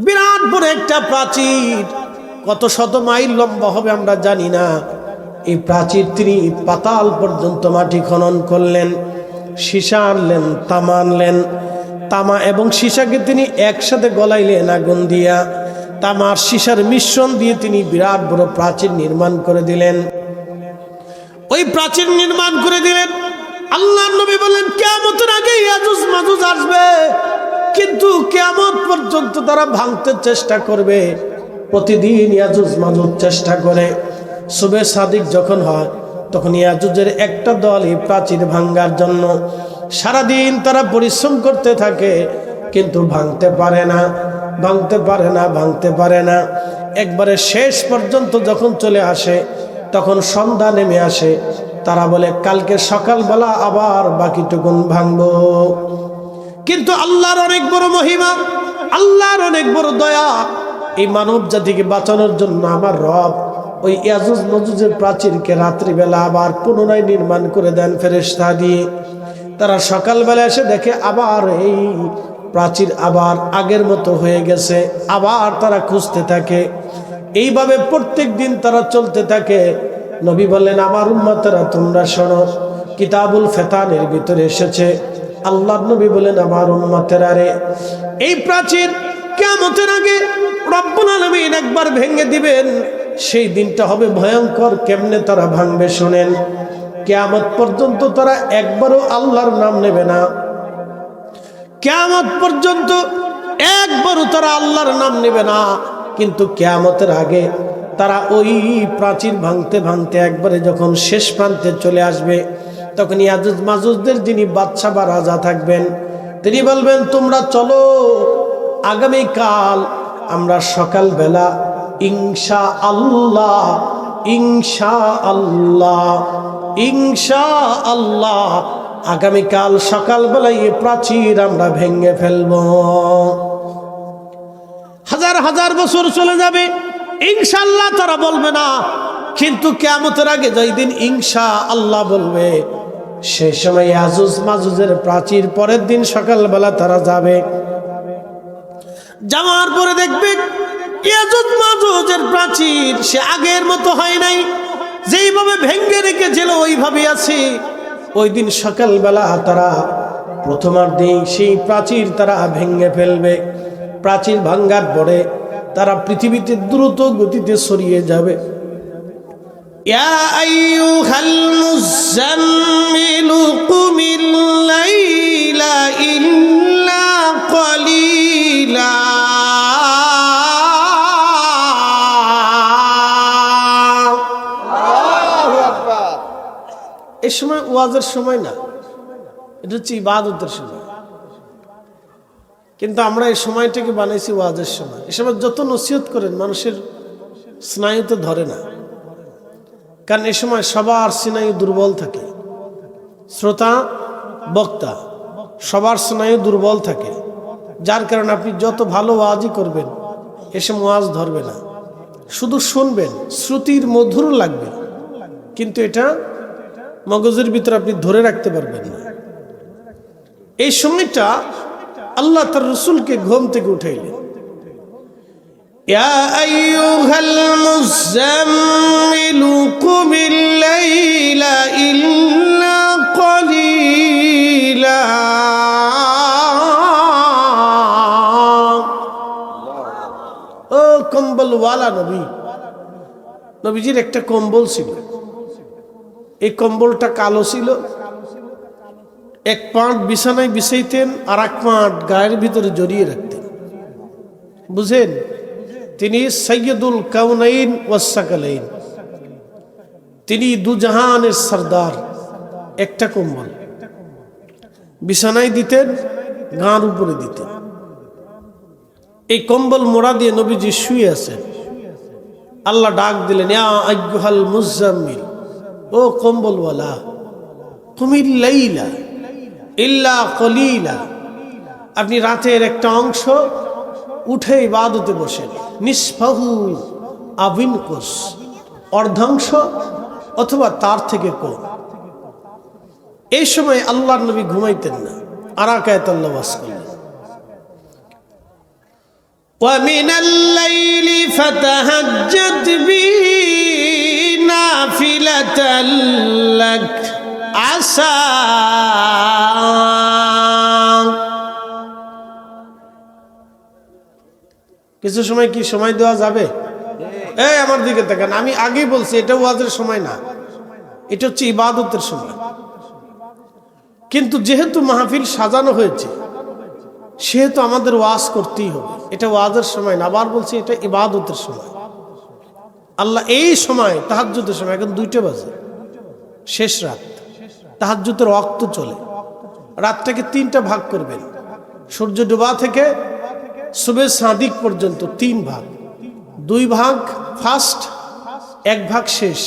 বিরাট বড় একটা প্রাচীর, কত শত মাইল লম্বা হবে আমরা জানি না। এই প্রাচীর তিনি পাতাল পর্যন্ত মাটি খনন করলেন, সীসা আনলেন, তামা আনলেন। তামা এবং সীসাকে তিনি একসাথে গলাইলেন আগুন দিয়া, তামার সীসার মিশ্রণ দিয়ে তিনি বিরাট বড় প্রাচীর নির্মাণ করে দিলেন। ওই প্রাচীর নির্মাণ করে দিলেন। আল্লাহর নবী বলেন কিয়ামতের আগে ইয়াজুজ মাজুজ আসবে, কিন্তু কিয়ামত পর্যন্ত তারা ভাঙতে চেষ্টা করবে। প্রতিদিন ইয়াজুজ মাজুজ চেষ্টা করে। সুবে সাদিক যখন হয় তখন ইয়াজুজের একটা দল এই প্রাচীর ভাঙার জন্য সারাদিন তারা পরিশ্রম করতে থাকে, কিন্তু ভাঙতে পারে না, ভাঙতে পারে না, ভাঙতে পারে না। একবারে শেষ পর্যন্ত যখন চলে আসে, তখন সন্ধ্যা নেমে আসে। তারা বলে কালকে সকালবেলা আবার বাকিটুকুন ভাঙবো। কিন্তু আল্লাহর অনেক বড় মহিমা, আল্লাহর অনেক বড় দয়া। এই মানব জাতিকে বাঁচানোর জন্য আমার রব ওই ইয়াজুজ মাজুজের প্রাচীরকে রাত্রিবেলা আবার পুনরায় নির্মাণ করে দেন ফেরেশতা দিয়ে। তারা সকালবেলা এসে দেখে আবার এই প্রাচীর আবার আগের মতো হয়ে গেছে। আবার তারা খুঁজতে থাকে। এইভাবে প্রত্যেক দিন তারা চলতে থাকে। নবী বললেন আমার উম্মতেরা তোমরা শোনো, কিতাবুল ফেতানের ভিতরে এসেছে, আল্লাহর নবী বলেন আমার উম্মতেরা রে, এই প্রাচীর কিয়ামতের আগে রব্বুল আলামিন একবার ভেঙে দিবেন। সেই দিনটা হবে ভয়ঙ্কর। কেমনে তারা ভাঙবে শুনেন। কিয়ামত পর্যন্ত তারা একবারও আল্লাহর নাম নেবে না। কিয়ামত পর্যন্ত একবারও তারা আল্লাহর নাম নেবে না। কিন্তু কিয়ামতের আগে তারা ওই প্রাচীর ভাঙতে ভাঙতে একবারে যখন শেষ প্রান্তে চলে আসবে, তখন ইয়াজুজ মাজুজদের যিনি বাদশা বা রাজা থাকবেন, তিনি বলবেন তোমরা চলো, আগামীকাল আমরা সকালবেলা ইনশাআল্লাহ, ইনশাআল্লাহ, ইনশাআল্লাহ আগামীকাল সকালবেলায় এই প্রাচীর আমরা ভেঙে ফেলব। হাজার হাজার বছর চলে যাবে, ইনশাআল্লাহ তারা বলবে না। কিন্তু কিয়ামতের আগে যেই দিন ইনশাআল্লাহ বলবে, সেই সময় ইয়াজুজ মাজুজের প্রাচীর পরের দিন সকালবেলা তারা যাবে। যাওয়ার পরে দেখবে ইয়াজুজ মাজুজের প্রাচীর সে আগের মতো হয় নাই। যেইভাবে ভেঙে রেখেছিল ওইভাবে আছে। ওই দিন সকালবেলা তারা প্রথমার্ধে সেই প্রাচীর তারা ভেঙে ফেলবে। প্রাচীর ভাঙ্গার পরে তারা পৃথিবীতে দ্রুত গতিতে ছড়িয়ে যাবে। ইয়া আইয়ুহাল মুযাম্মিলু কুমিল লাইলা ইল্লা ক্বালিলা। এই সময় ওয়াজের সময় না, এটা হচ্ছে ইবাদতের সময়। কিন্তু আমরা এই সময়টাকে বানাইছি ওয়াজের সময়। এই সময় যত নসিহত করেন মানুষের স্নায়ুতে ধরে না, কারণ এই সময় সবার স্নায়ু দুর্বল থাকে। শ্রোতা বক্তা সবার স্নায়ু দুর্বল থাকে, যার কারণে আপনি যত ভালো ওয়াজই করবেন এসে ওয়াজ ধরবে না, শুধু শুনবেন, শ্রুতির মধুর লাগবে, কিন্তু এটা মগজের ভিতরে আপনি ধরে রাখতে পারবেন না। এই সময়টা আল্লাহ তার রাসূলকে ঘুম থেকে উঠাইলেন। ইয়া আইয়ুহাল মুযাম্মিলু কুমিল লাইলা ইল্লা ক্বালিলা। ও কম্বলওয়ালা নবী, নবীজির একটা কম্বল ছিল। এই কম্বলটা কালো ছিল। এক পাট বিছানায় বিছাইতেন, আর এক পাট গায়ের ভিতরে জড়িয়ে রাখতেন। বুঝেন, তিনি সৈয়দুল কাউনাইন ওয়াস সাকালাইন, তিনি দুজাহানের সরদার। একটা কম্বল বিছানায় দিতেন, গাঁর উপরে দিতেন। এই কম্বল মোড়া দিয়ে নবীজি শুয়ে আছেন। আল্লাহ ডাক দিলেন, ইয়া আইয়ুহাল মুযাম্মিল, ও কম্বলওয়ালা, কুমিল লাইলা ইল্লা কলিলা, আপনি রাতের একটা অংশ উঠে ইবাদতে বসেন। নিসফাহু আবিনকুস, অর্ধাংশ অথবা তার থেকে কম। এই সময় আল্লাহর নবী ঘুমাইতেন না, আরাকায়াত আল্লাহ ওয়াজ করলেন। ومن الليل فتهجد به نافلة لك عسى কিছু সময় কি সময় দেওয়া যাবে? এই আমার দিকে তাকান, আমি আগেই বলছি এটা ওয়াজের সময় না, এটা হচ্ছে ইবাদতের সময়। কিন্তু যেহেতু মাহফিল সাজানো হয়েছে সেহেতু আমাদের ওয়াজ করতেই হবে। এটা ওয়াজের সময় না, আবার বলছি এটা ইবাদতের সময়। আল্লাহ এই সময় তাহাজ্জুদের সময়, এখন 2টা বাজে, শেষ রাত, তাহাজ্জুদের ওয়াক্ত চলে। রাতটাকে 3টা ভাগ করবেন, সূর্য ডোবা থেকে সুবে সাদিক পর্যন্ত 3 ভাগ, 2 ভাগ ফার্স্ট, 1 ভাগ শেষ।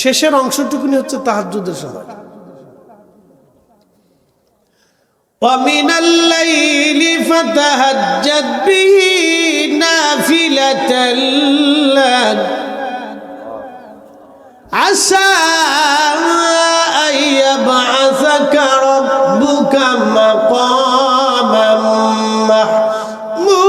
শেষের অংশটুকুনি হচ্ছে তাহাজ্জুদের সময়। وَمِنَ اللَّيْلِ فَتَهَجَّدْ بِهِ نَافِلَةً لَكَ عَسَىٰ أَن يَبْعَثَكَ رَبُّكَ مَقَامًا مَحْمُودًا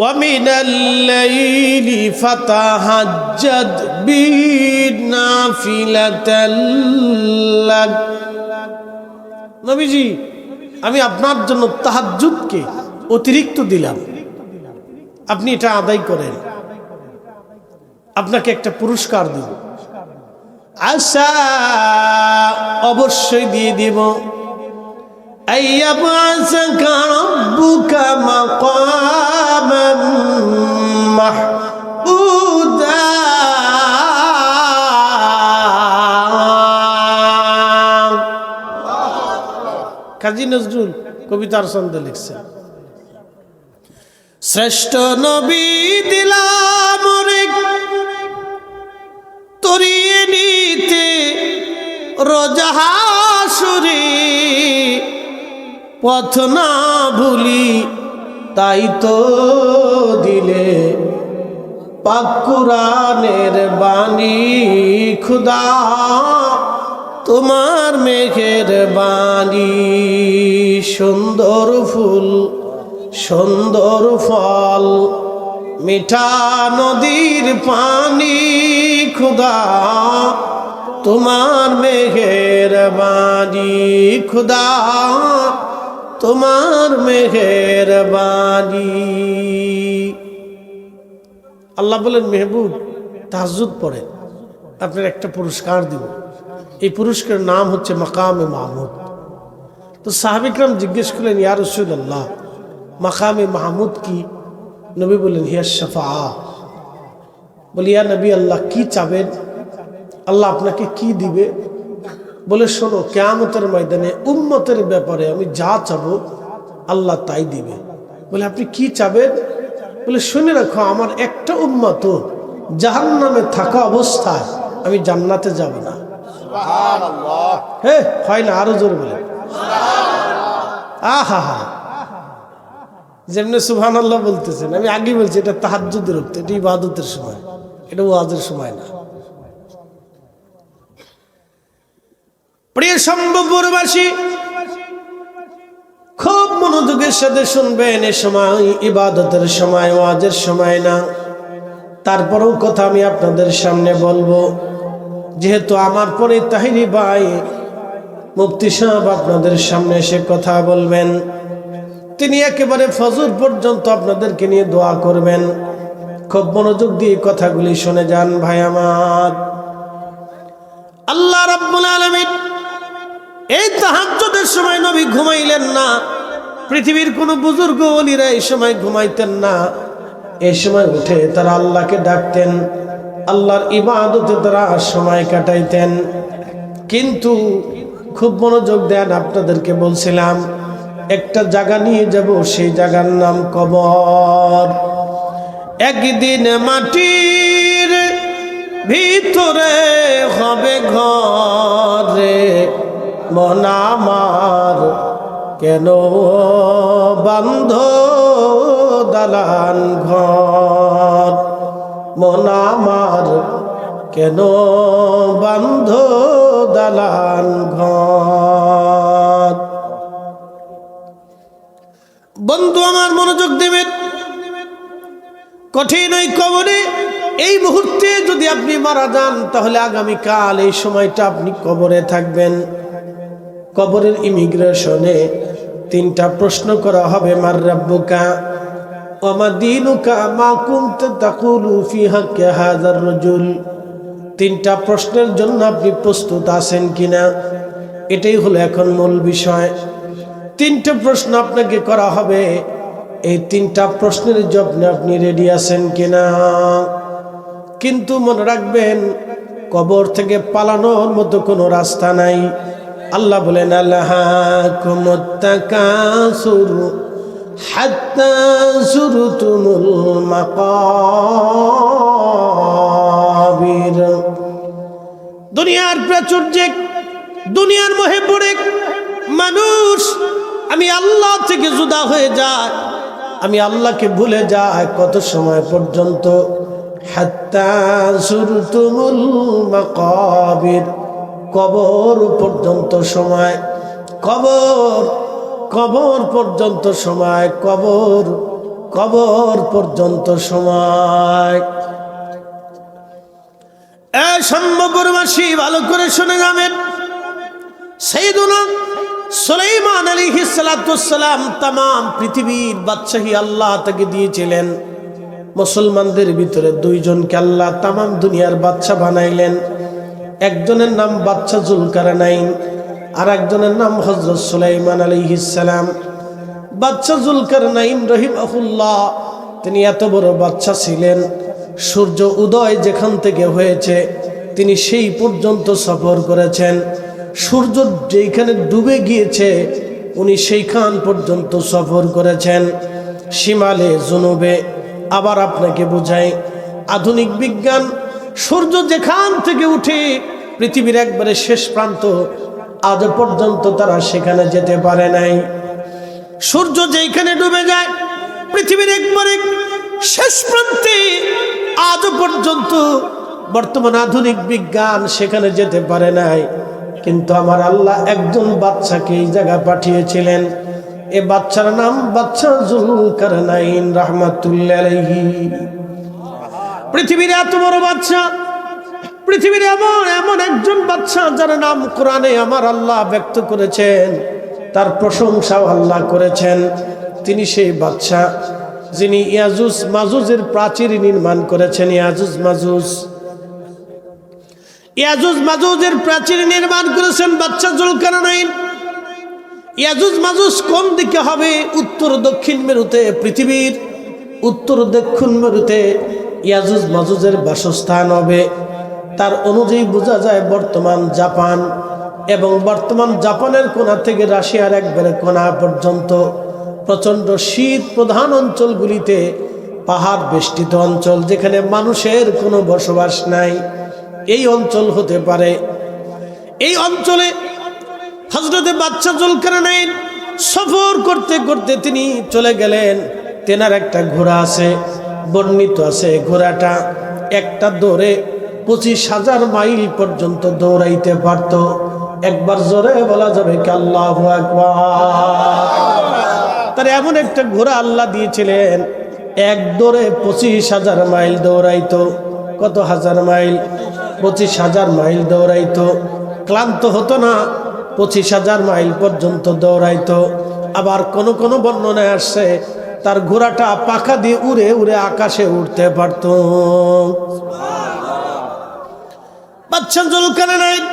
وَمِنَ اللَّيْلِ فَتَهَجَّدْ بِهِ نَافِلَةً لَكَ। নবীজি, আমি আপনার জন্য তাহাজ্জুদকে অতিরিক্ত দিলাম, আপনি এটা আদায় করেন, আপনাকে একটা পুরস্কার দিব। আশা, অবশ্যই দিয়ে দিব। أَيَّبْعَثَكَ رَبُّكَ مَقَامًا مَحْمُودًا কাজী নজরুল কবিতার ছন্দে লিখছেন, শ্রেষ্ঠ নবী দিলাম রে তরিয়ে নিতে রোজা হাসুরে, পথ না ভুলি তাই তো দিলে পাক কুরআনের বাণী খুদা, তোমার মেঘের বাণী। সুন্দর ফুল সুন্দর ফল মিঠা নদীর পানি খুদা, তোমার মেঘের বাণী খুদা, তোমার মেঘের বাণী। আল্লাহ বলেন, মেহবুব তাহাজ্জুদ পড়েন, আপনার একটা পুরস্কার দিব। এই পুরস্কারের নাম হচ্ছে মাকামে মাহমুদ। তো সাহাবা ইকরাম জিজ্ঞেস করলেন, ইয়া রাসূলুল্লাহ, মাকামে মাহমুদ কি? নবী বললেন, হিয়া শাফাআ। বলি, ইয়া নবী আল্লাহ, কি চাবেন? আল্লাহ আপনাকে কি দিবে? বলে, শোনো, কিয়ামতের ময়দানে উম্মতের ব্যাপারে আমি যা চাবো আল্লাহ তাই দিবে। বলে, আপনি কি চাবেন? বলে, শুনে রাখো, আমার একটা উম্মত জাহান্নামে থাকা অবস্থায় আমি জান্নাতে যাব না। সুবহানাল্লাহ। হ্যাঁ, হয় না? আরো জোরে বলে আহা হা। যেমনি সুবহানাল্লাহ বলতেছেন, আমি আগে বলছি এটা তাহাজ্জুদের ওয়াক্ত, এটা ইবাদতের সময়, এটা ওয়াজের সময় না। প্রিয় সম্ভবপুরবাসী, খুব মনোযোগের সাথে শুনবেন। এ সময় ইবাদতের সময়, ওয়াজের সময় না। তারপরেও কথা আমি আপনাদের সামনে বলবো, যেহেতু আমার পরে তাহিরি ভাই মুফতি সাহেব আপনাদের সামনে এসে কথা বলবেন, তিনি একেবারে ফজর পর্যন্ত আপনাদেরকে নিয়ে দোয়া করবেন। খুব মনোযোগ দিয়ে কথাগুলি শুনে যান ভাই আমার। আল্লাহ রাব্বুল আলামিন এই তাহাজ্জুদের সময় নবী ঘুমাইলেন না। পৃথিবীর কোনো বুজুর্গ ওলিরা এই সময় ঘুমাইতেন না। এই সময় উঠে তারা আল্লাহকে ডাকতেন, আল্লাহর ইবাদতে তারা সময় কাটাইতেন। কিন্তু খুব মনোযোগ দেন, আপনাদেরকে বলছিলাম একটা জায়গা নিয়ে যাব, সেই জায়গার নাম কবর। একদিন মাটির ভিতরে হবে ঘরে, মন আমার কেন বান্ধ দালান ঘর। মন আমার কেন বান্ধ দালান ঘর। বন্ধু আমার মনোযোগ দেবেন, কঠিন ওই কবরে এই মুহূর্তে যদি আপনি মারা যান তাহলে আগামীকাল এই সময়টা আপনি কবরে থাকবেন। কবরের ইমিগ্রেশনে 3টা প্রশ্ন করা হবে, মার রাব্বুকা ওয়া মা দীনুকা মা কুনতা তাকুলু ফি হাক্কি হাযার রাজুল। 3টা প্রশ্নের জন্য আপনি প্রস্তুত আছেন কিনা, এটাই হলো এখন মূল বিষয়। 3টা প্রশ্ন আপনাকে করা হবে, এই 3টা প্রশ্নের জবাবে আপনি রেডি আছেন কিনা। কিন্তু মনে রাখবেন, কবর থেকে পালানোর মতো কোনো রাস্তা নাই। আল্লাহ বলেন আল্লাহাকুমুত তাকাসুর হাত্তা যুরতুমুল মাকাবির। দুনিয়ার প্রাচুর্যে, দুনিয়ার মোহে পড়ে মানুষ আমি আল্লাহ থেকে জুদা হয়ে যায়, আমি আল্লাহকে ভুলে যায়। কত সময় পর্যন্ত? হাত্তা যুরতুমুল মাকাবির, কবর পর্যন্ত সময়। কবর কবর পর্যন্ত সময়, কবর কবর পর্যন্ত সময়। সম্ভববাসী ভালো করে শুনে যাবেন, সাইয়েদুনা সুলাইমান আলাইহিস সালাতু ওয়াস সালাম তাম পৃথিবীর বাদশাহী আল্লাহ তাকে দিয়েছিলেন। মুসলমানদের ভিতরে 2 জনকে আল্লাহ তাম দুনিয়ার বাদশা বানাইলেন। একজনের নাম বাদশা জুলকারনাইন, আর একজনের নাম হযরত সুলাইমান আলাইহিস সালাম। বাদশা জুলকারনাইন রাহিমাহুল্লাহ, তিনি এত বড় বাদশা ছিলেন, সূর্য উদয় যেখান থেকে হয়েছে তিনি সেই পর্যন্ত সফর করেছেন। সূর্য যেখানে ডুবে গিয়েছে উনি সেইখান পর্যন্ত সফর করেছেন, শিমালে জুনুবে। আবার আপনাকে বোঝাই, আধুনিক বিজ্ঞান সূর্য যেখান থেকে উঠে পৃথিবীর একবারে শেষ প্রান্ত, আজ পর্যন্ত তারা সেখানে যেতে পারে নাই। সূর্য যেখানে ডুবে যায় পৃথিবীর একবারে শেষ প্রান্তে, আজ পর্যন্ত বর্তমান আধুনিক বিজ্ঞান সেখানে যেতে পারে নাই। কিন্তু আমার আল্লাহ একজন বাদশাকে এই জায়গা পাঠিয়েছিলেন। এ বাদশার নাম বাদশা জুলকারনাইন রাহমাতুল্লাহি আলাইহি। পৃথিবীর এত বড় বাদশা, পৃথিবীর এমন একজন বাদশা যার নাম কোরআনে আমার আল্লাহ ব্যক্ত করেছেন, তার প্রশংসাও আল্লাহ করেছেন। তিনি সেই বাদশা যিনি ইয়াজুজ মাজুজের প্রাচীর নির্মাণ করেছেন। ইয়াজুজ মাজুজের প্রাচীর নির্মাণ করেছেন বাদশা জুলকারনাইন। ইয়াজুজ মাজুজ কোন দিকে হবে? উত্তর দক্ষিণ মেরুতে, পৃথিবীর উত্তর দক্ষিণ মেরুতে ইয়াজুজ মাজুজের বাসস্থান হবে। তার অনুযায়ী বোঝা যায় বর্তমান জাপান এবং বর্তমান জাপানের কোণা থেকে রাশিয়ার একবারে কোণা পর্যন্ত প্রচণ্ড শীত প্রধান অঞ্চলগুলিতে, পাহাড় বেষ্টিত অঞ্চল যেখানে মানুষের কোনো বসবাস নাই, এই অঞ্চল হতে পারে। এই অঞ্চলে হযরতে বাদশা জুলকারনাইন সফর করতে করতে তিনি চলে গেলেন। তেনার একটা ঘোড়া আছে, বর্ণিত আছে ঘোড়াটা একটা দৌড়ে 25,000 মাইল পর্যন্ত দৌড়াইতে পারত। একবার জোরে বলা যাবে কি আল্লাহু আকবার। তার এমন একটা ঘোড়া আল্লাহ দিয়েছিলেন, এক দৌড়ে 25,000 মাইল দৌড়াইতো। কত হাজার মাইল? 25,000 মাইল দৌড়াইতো, ক্লান্ত হতো না, 25,000 মাইল পর্যন্ত দৌড়াইতো। আবার কোন কোন বর্ণনায় আসছে তার ঘোড়াটা পাখা দিয়ে উড়ে উড়ে আকাশে উঠতে পারত। বাদশা জুলকারনাইন,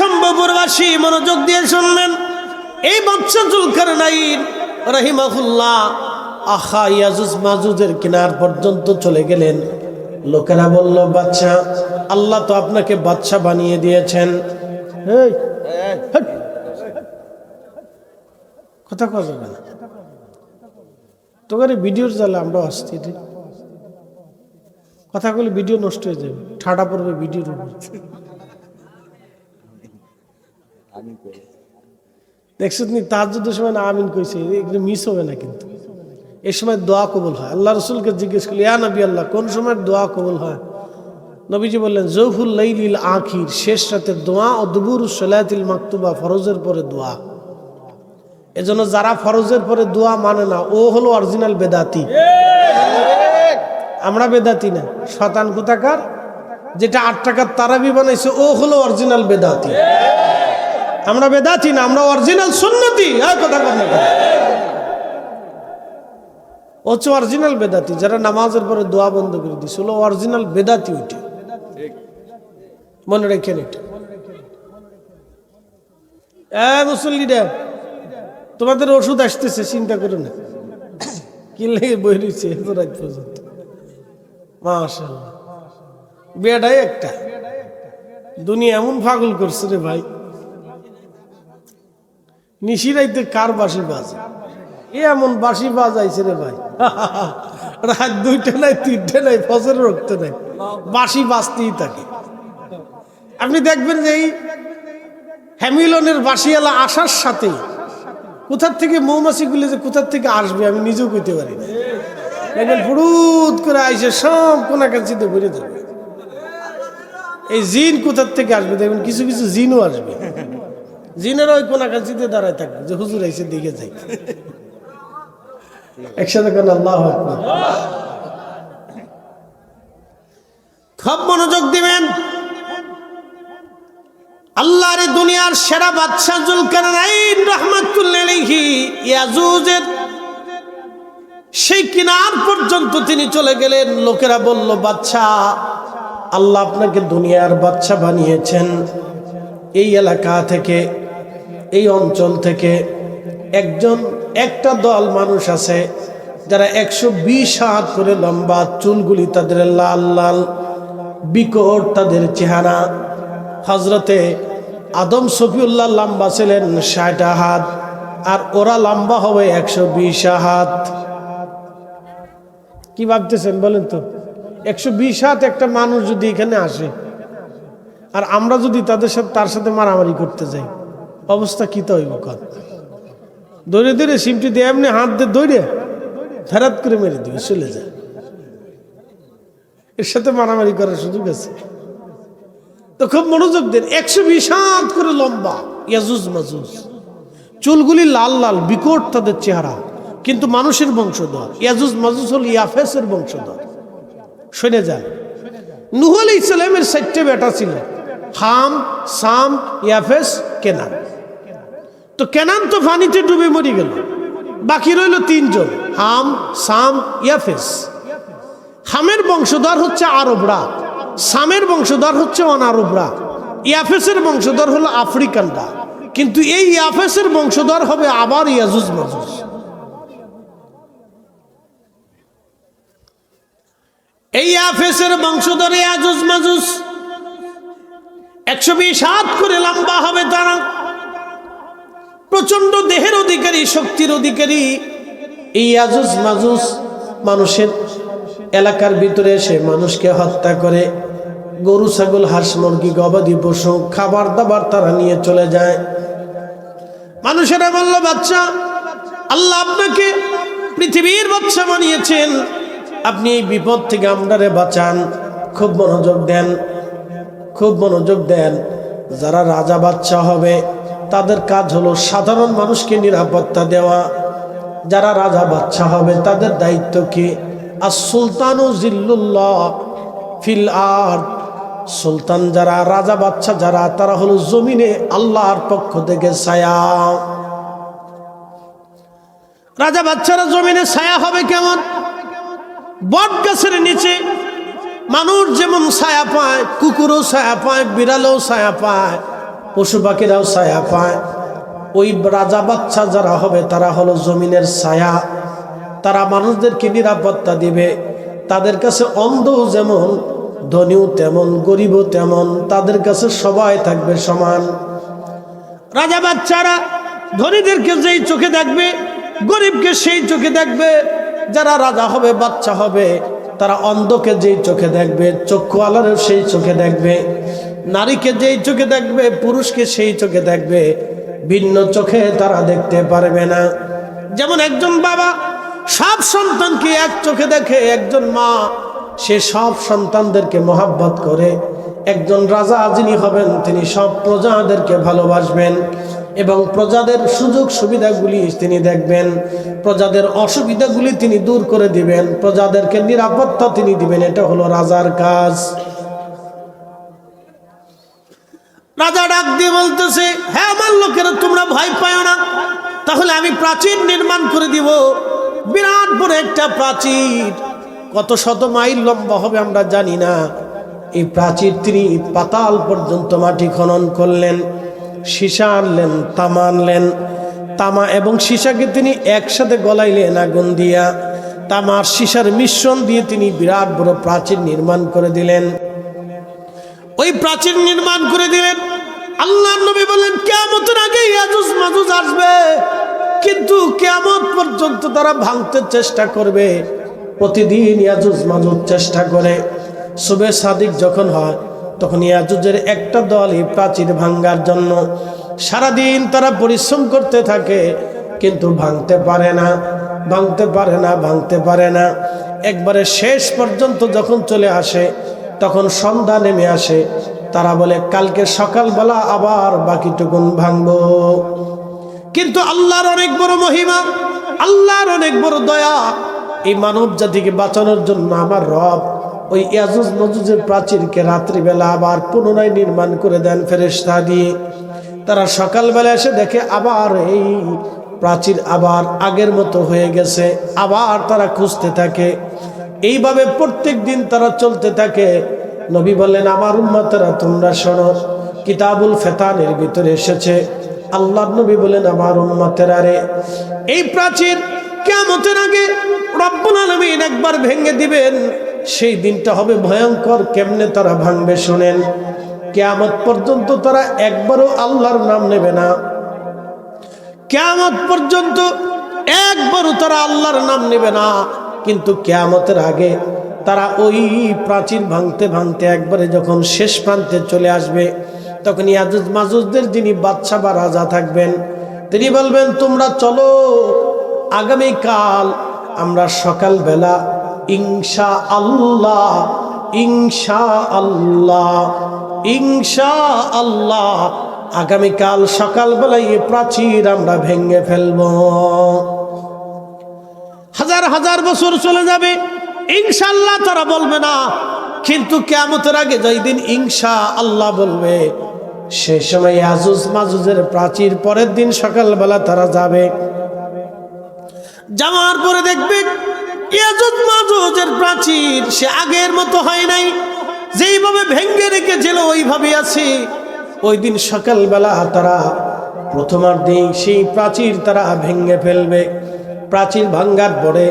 সম্ভববাসী মনোযোগ দিয়ে শুনবেন, এই বাদশা জুলকারনাইন রাহিমাহুল্লাহ আখা ইয়াজুজ মাজুজের কিনার পর্যন্ত চলে গেলেন। লোকেরা বলল, বাদশা, আল্লাহ তো আপনাকে বাদশা বানিয়ে দিয়েছেন। কথা কথা না, তোকে ভিডিওর জ্বালা আমরা আসছি, কথা বলে ভিডিও নষ্ট হয়ে যাবে, ঠাডা পড়বে ভিডিওর উপর। দেখছো তুমি তাহাজ্জুদের সময় না আমিন কইছে, এগুলো মিস হবে না কিন্তু। এই সময় দোয়া কবুল হয়। আল্লাহ রসুলকে জিজ্ঞেস করল, ইয়া নবী আল্লাহ, কোন সময় দোয়া কবুল হয়? নবীজি বললেন, জৌফুল লাইলিল আখির, শেষ রাতের দোয়া, ও দুবুর সলাতিল মাকতুবা, ফরজের পরে দোয়া। এজন্য যারা ফরজের পরে দোয়া মানে না, ও হলো অরিজিনাল বেদাতি। আমরা বেদাতি না, শয়তান কোথাকার। যেটা 8 টাকার তারাবি বানাইছে ও হলো অরিজিনাল বেদাতি। আমরা বেদাতি না, আমরা অরিজিনাল সুন্নতি। কথা কথা ও হচ্ছে অরিজিনাল বেদাতি। যারা নামাজের পরে দোয়া বন্ধ করে দিছিল অরিজিনাল বেদাতি। ওইটা মনে রেখেন। এটা মুসল্লিরা, তোমাদের ওষুধ আসতেছে, চিন্তা করো না। কি লেগে বই রয়েছে এত রাত পর্যন্ত। মাশাআল্লাহ, বেটাই একটা দুনিয়া এমন পাগল করছে রে ভাই। নিশিরাইতে কার বাঁশি বাজে, এমন বাঁশি বাজাইছে রে ভাই। রাত 2টা নাই, 3টে নাই, ফজর রক্ত নাই, বাঁশি বাজতেই থাকে। আপনি দেখবেন যে এই হ্যামিলনের বাঁশিওয়ালা আসার সাথে কোথার থেকে মৌমাছিগুলি যে কোথার থেকে আসবে আমি নিজেও কইতে পারি না। দেখবেন ফুরুত করে আইসে সব কোনাকাঞ্চিতে ভরে যাবে। এই জিন কোথার থেকে আসবে দেখবেন, কিছু কিছু জিনও আসবে। জিনেরা ওই কোনাকাঞ্চিতে দাঁড়ায় থাকবে যে হুজুর আইসে দিকে যাই। একসাথে কেন আল্লাহু আকবার। খুব মনোযোগ দিবেন। আল্লাহর দুনিয়ার সেরা বাদশা যুলকারনাইন রাহমাতুল্লাহি আলাইহি ইয়াজুজের সেই কিনার পর্যন্ত তিনি চলে গেলেন। লোকেরা বলল, বাদশা, আল্লাহ আপনাকে দুনিয়ার বাদশা বানিয়েছেন। এই এলাকা থেকে, এই অঞ্চল থেকে একটা দল মানুষ আছে যারা 120 হাত করে লম্বা, চুলগুলি তাদের লাল লাল, বিকট তাদের চেহারা। হযরতে আদম সফিউল্লাহ লম্বা ছিলেন 60 হাত, আর ওরা লম্বা হবে 120 হাত। কি ভাবতেছেন বলেন তো? 120 হাত একটা মানুষ যদি এখানে আসে, আর আমরা যদি তার সাথে মারামারি করতে যাই, অবস্থা কি তো হইব? দৌড়ে দৌড়ে সিমটি দিয়ে এমনি হাত দিয়ে দৌড়ে ফেরাত করে মেরে দিবে, চলে যায়। এর সাথে মারামারি করার সুযোগ আছে? তো খুব মনোযোগ দেন। 120 হাত করে লম্বা, ইয়াজুজ মাজুজ, চুলগুলি লাল লাল, বিকট তাদের চেহারা, কিন্তু মানুষের বংশধর। ইয়াজুজ মাজুজ হল ইয়াফেসের বংশধর। শুনে যান, নূহ আলাইহিস সালামের 4টে বেটা ছিল, হাম, সাম, ইয়াফেস, কেনান। তো কেনান তো পানিতে ডুবে মরে গেল, বাকি রইল 3 জন, হাম, সাম, ইয়াফেস। হামের বংশধর হচ্ছে আরবরা, সামের বংশধর হচ্ছে অনারবরা, ইয়াফেসের বংশধর হলো আফ্রিকানরা। কিন্তু এই ইয়াফেসের বংশধর হবে আবার ইয়াজুজ মাজুজ। এই ইয়াফেসের বংশধর ইয়াজুজ মাজুজ 120 হাত করে লম্বা হবে তারা। প্রচন্ড দেহের অধিকারী, শক্তির অধিকারী। এই ইয়াজুজ মাজুজ মানুষের এলাকার ভিতরে এসে মানুষকে হত্যা করে, গরু, ছাগল, হাঁস, মুরগি, গবাদি পশু, খাবার দাবার তারা নিয়ে চলে যায়। মানুষেরা বলল, বাচ্চা, আল্লাহ আপনাকে পৃথিবীর বাচ্চা বানিয়েছেন, আপনি এই বিপদ থেকে আমরারে বাঁচান। খুব মনোযোগ দেন, খুব মনোযোগ দেন। যারা রাজা বাচ্চা হবে তাদের কাজ হলো সাধারণ মানুষকে নিরাপত্তা দেওয়া। যারা রাজা বাচ্চা হবে তাদের দায়িত্ব কি? as-sultanu zillullah fil ard। সুলতান যারা, রাজা বাচ্চা যারা, তারা হলো জমিনে আল্লাহর পক্ষ থেকে ছায়া। রাজা বাচ্চারা জমিনে ছায়া হবে কেমন? বট গাছের নিচে মানুষ যেমন ছায়া পায়, কুকুরও ছায়া পায়, বিড়ালও ছায়া পায়, পশু পাখিরাও ছায়া পায়। ওই রাজা বাচ্চা যারা হবে তারা হলো জমিনের ছায়া। তারা মানুষদেরকে নিরাপত্তা দিবে। তাদের কাছে অন্ধও যেমন, ধনীও তেমন, গরিবও তেমন, তাদের কাছে সবাই থাকবে সমান। রাজা বাচ্চারা ধনীদেরকে যেই চোখে দেখবে, গরিবকে সেই চোখে দেখবে। যারা রাজা হবে, বাচ্চা হবে, তারা অন্ধকে যেই চোখে দেখবে, চক্ষুওয়ালারও সেই চোখে দেখবে। নারীকে যেই চোখে দেখবে, পুরুষকে সেই চোখে দেখবে। ভিন্ন চোখে তারা দেখতে পারবে না। যেমন একজন বাবা সব সন্তানকে এক চোখে দেখে একজন মা, সে সব সন্তানদেরকে মহাব্বত করে। একজন রাজা যিনি হবেন তিনি সব প্রজাদেরকে ভালোবাসবেন এবং প্রজাদের সুযোগ সুবিধাগুলি তিনি দেখবেন, প্রজাদের অসুবিধাগুলি তিনি দূর করে দিবেন, প্রজাদেরকে নিরাপত্তা তিনি দিবেন। এটা হলো রাজার কাজ। রাজা ডাক দিয়ে বলতেছে, হ্যাঁ আমার লোকেরা, তোমরা ভয় পাও না, তাহলে আমি প্রাচীর নির্মাণ করে দিব। বিরাট বড় একটা প্রাচীর, কত শত মাইল লম্বা হবে আমরা জানি না। এই প্রাচীর তিনি পাতাল পর্যন্ত মাটি খনন করলেন, সীসা আনলেন, তামা আনলেন। তামা এবং সীসাকে তিনি একসাথে গলাইলেন আগুন দিয়া, তামার সীসার মিশ্রণ দিয়ে তিনি বিরাট বড় প্রাচীর নির্মাণ করে দিলেন। ওই প্রাচীর নির্মাণ করে দিলেন। আল্লাহর নবী বলেন, কিয়ামতের আগে ইয়াজুজ মাজুজ আসবে, কিন্তু কিয়ামত পর্যন্ত তারা ভাঙতে চেষ্টা করবে। প্রতিদিন ইয়াজুজ মাজুজ চেষ্টা করে। সুবে সাদিক যখন হয় তখন ইয়াজুজের একটা দল এই প্রাচীর ভাঙার জন্য সারাদিন তারা পরিশ্রম করতে থাকে, কিন্তু ভাঙতে পারে না, ভাঙতে পারে না, ভাঙতে পারে না। একবারে শেষ পর্যন্ত যখন চলে আসে, তখন সন্ধ্যা নেমে আসে। তারা বলে, কালকে সকালবেলা আবার বাকিটুকুন ভাঙবো। কিন্তু আল্লাহর অনেক বড় মহিমা, আল্লাহর অনেক বড় দয়া। এই মানব জাতিকে বাঁচানোর জন্য আমার রব ওই ইয়াজুজ মাজুজের প্রাচীরকে রাত্রিবেলা আবার পুনরায় নির্মাণ করে দেন ফেরেশতা দিয়ে। তারা সকালবেলা এসে দেখে আবার এই প্রাচীর আবার আগের মতো হয়ে গেছে। আবার তারা খুঁজতে থাকে। এইভাবে প্রত্যেক দিন তারা চলতে থাকে। নবী বললেন, আমার উম্মতেরা তোমরা শোনো, কিতাবুল ফেতানের ভিতরে এসেছে। আল্লাহর নবী বলেন, আমার উম্মতেরা রে, এই প্রাচীর কিয়ামতের আগে রব্বুল আলামিন একবার ভেঙে দিবেন। সেই দিনটা হবে ভয়ঙ্কর। কেমনে তারা ভাঙবে শুনেন। কিয়ামত পর্যন্ত তারা একবারও আল্লাহর নাম নেবে না। কিয়ামত পর্যন্ত একবারও তারা আল্লাহর নাম নেবে না। কিন্তু কিয়ামতের আগে তারা ওই প্রাচীর ভাঙতে ভাঙতে একবারে যখন শেষ প্রান্তে চলে আসবে, তখন ইয়াজুজ মাজুজদের যিনি বাদশা বা রাজা থাকবেন, তিনি বলবেন, তোমরা চলো, আগামীকাল আমরা সকালবেলা ইনশা আল্লাহ, ইনশা আল্লাহ, ইনশা আল্লাহ, আগামীকাল সকালবেলায় এই প্রাচীর আমরা ভেঙে ফেলবো। হাজার হাজার বছর চলে যাবে, ইনশাআল্লাহ তারা বলবে না। কিন্তু কিয়ামতের আগে যেই দিন ইনশা আল্লাহ বলবে, সেই সময় ইয়াজুজ মাজুজের প্রাচীর পরের দিন সকালবেলা তারা যাবে। যাওয়ার পরে দেখবে ইয়াজুজ মাজুজের প্রাচীর সে আগের মতো হয় নাই। যেইভাবে ভেঙে রেখেছিল ওইভাবে আছে। ওই দিন সকালবেলা তারা প্রথমার্ধে সেই প্রাচীর তারা ভেঙে ফেলবে। প্রাচীর ভাঙ্গার পরে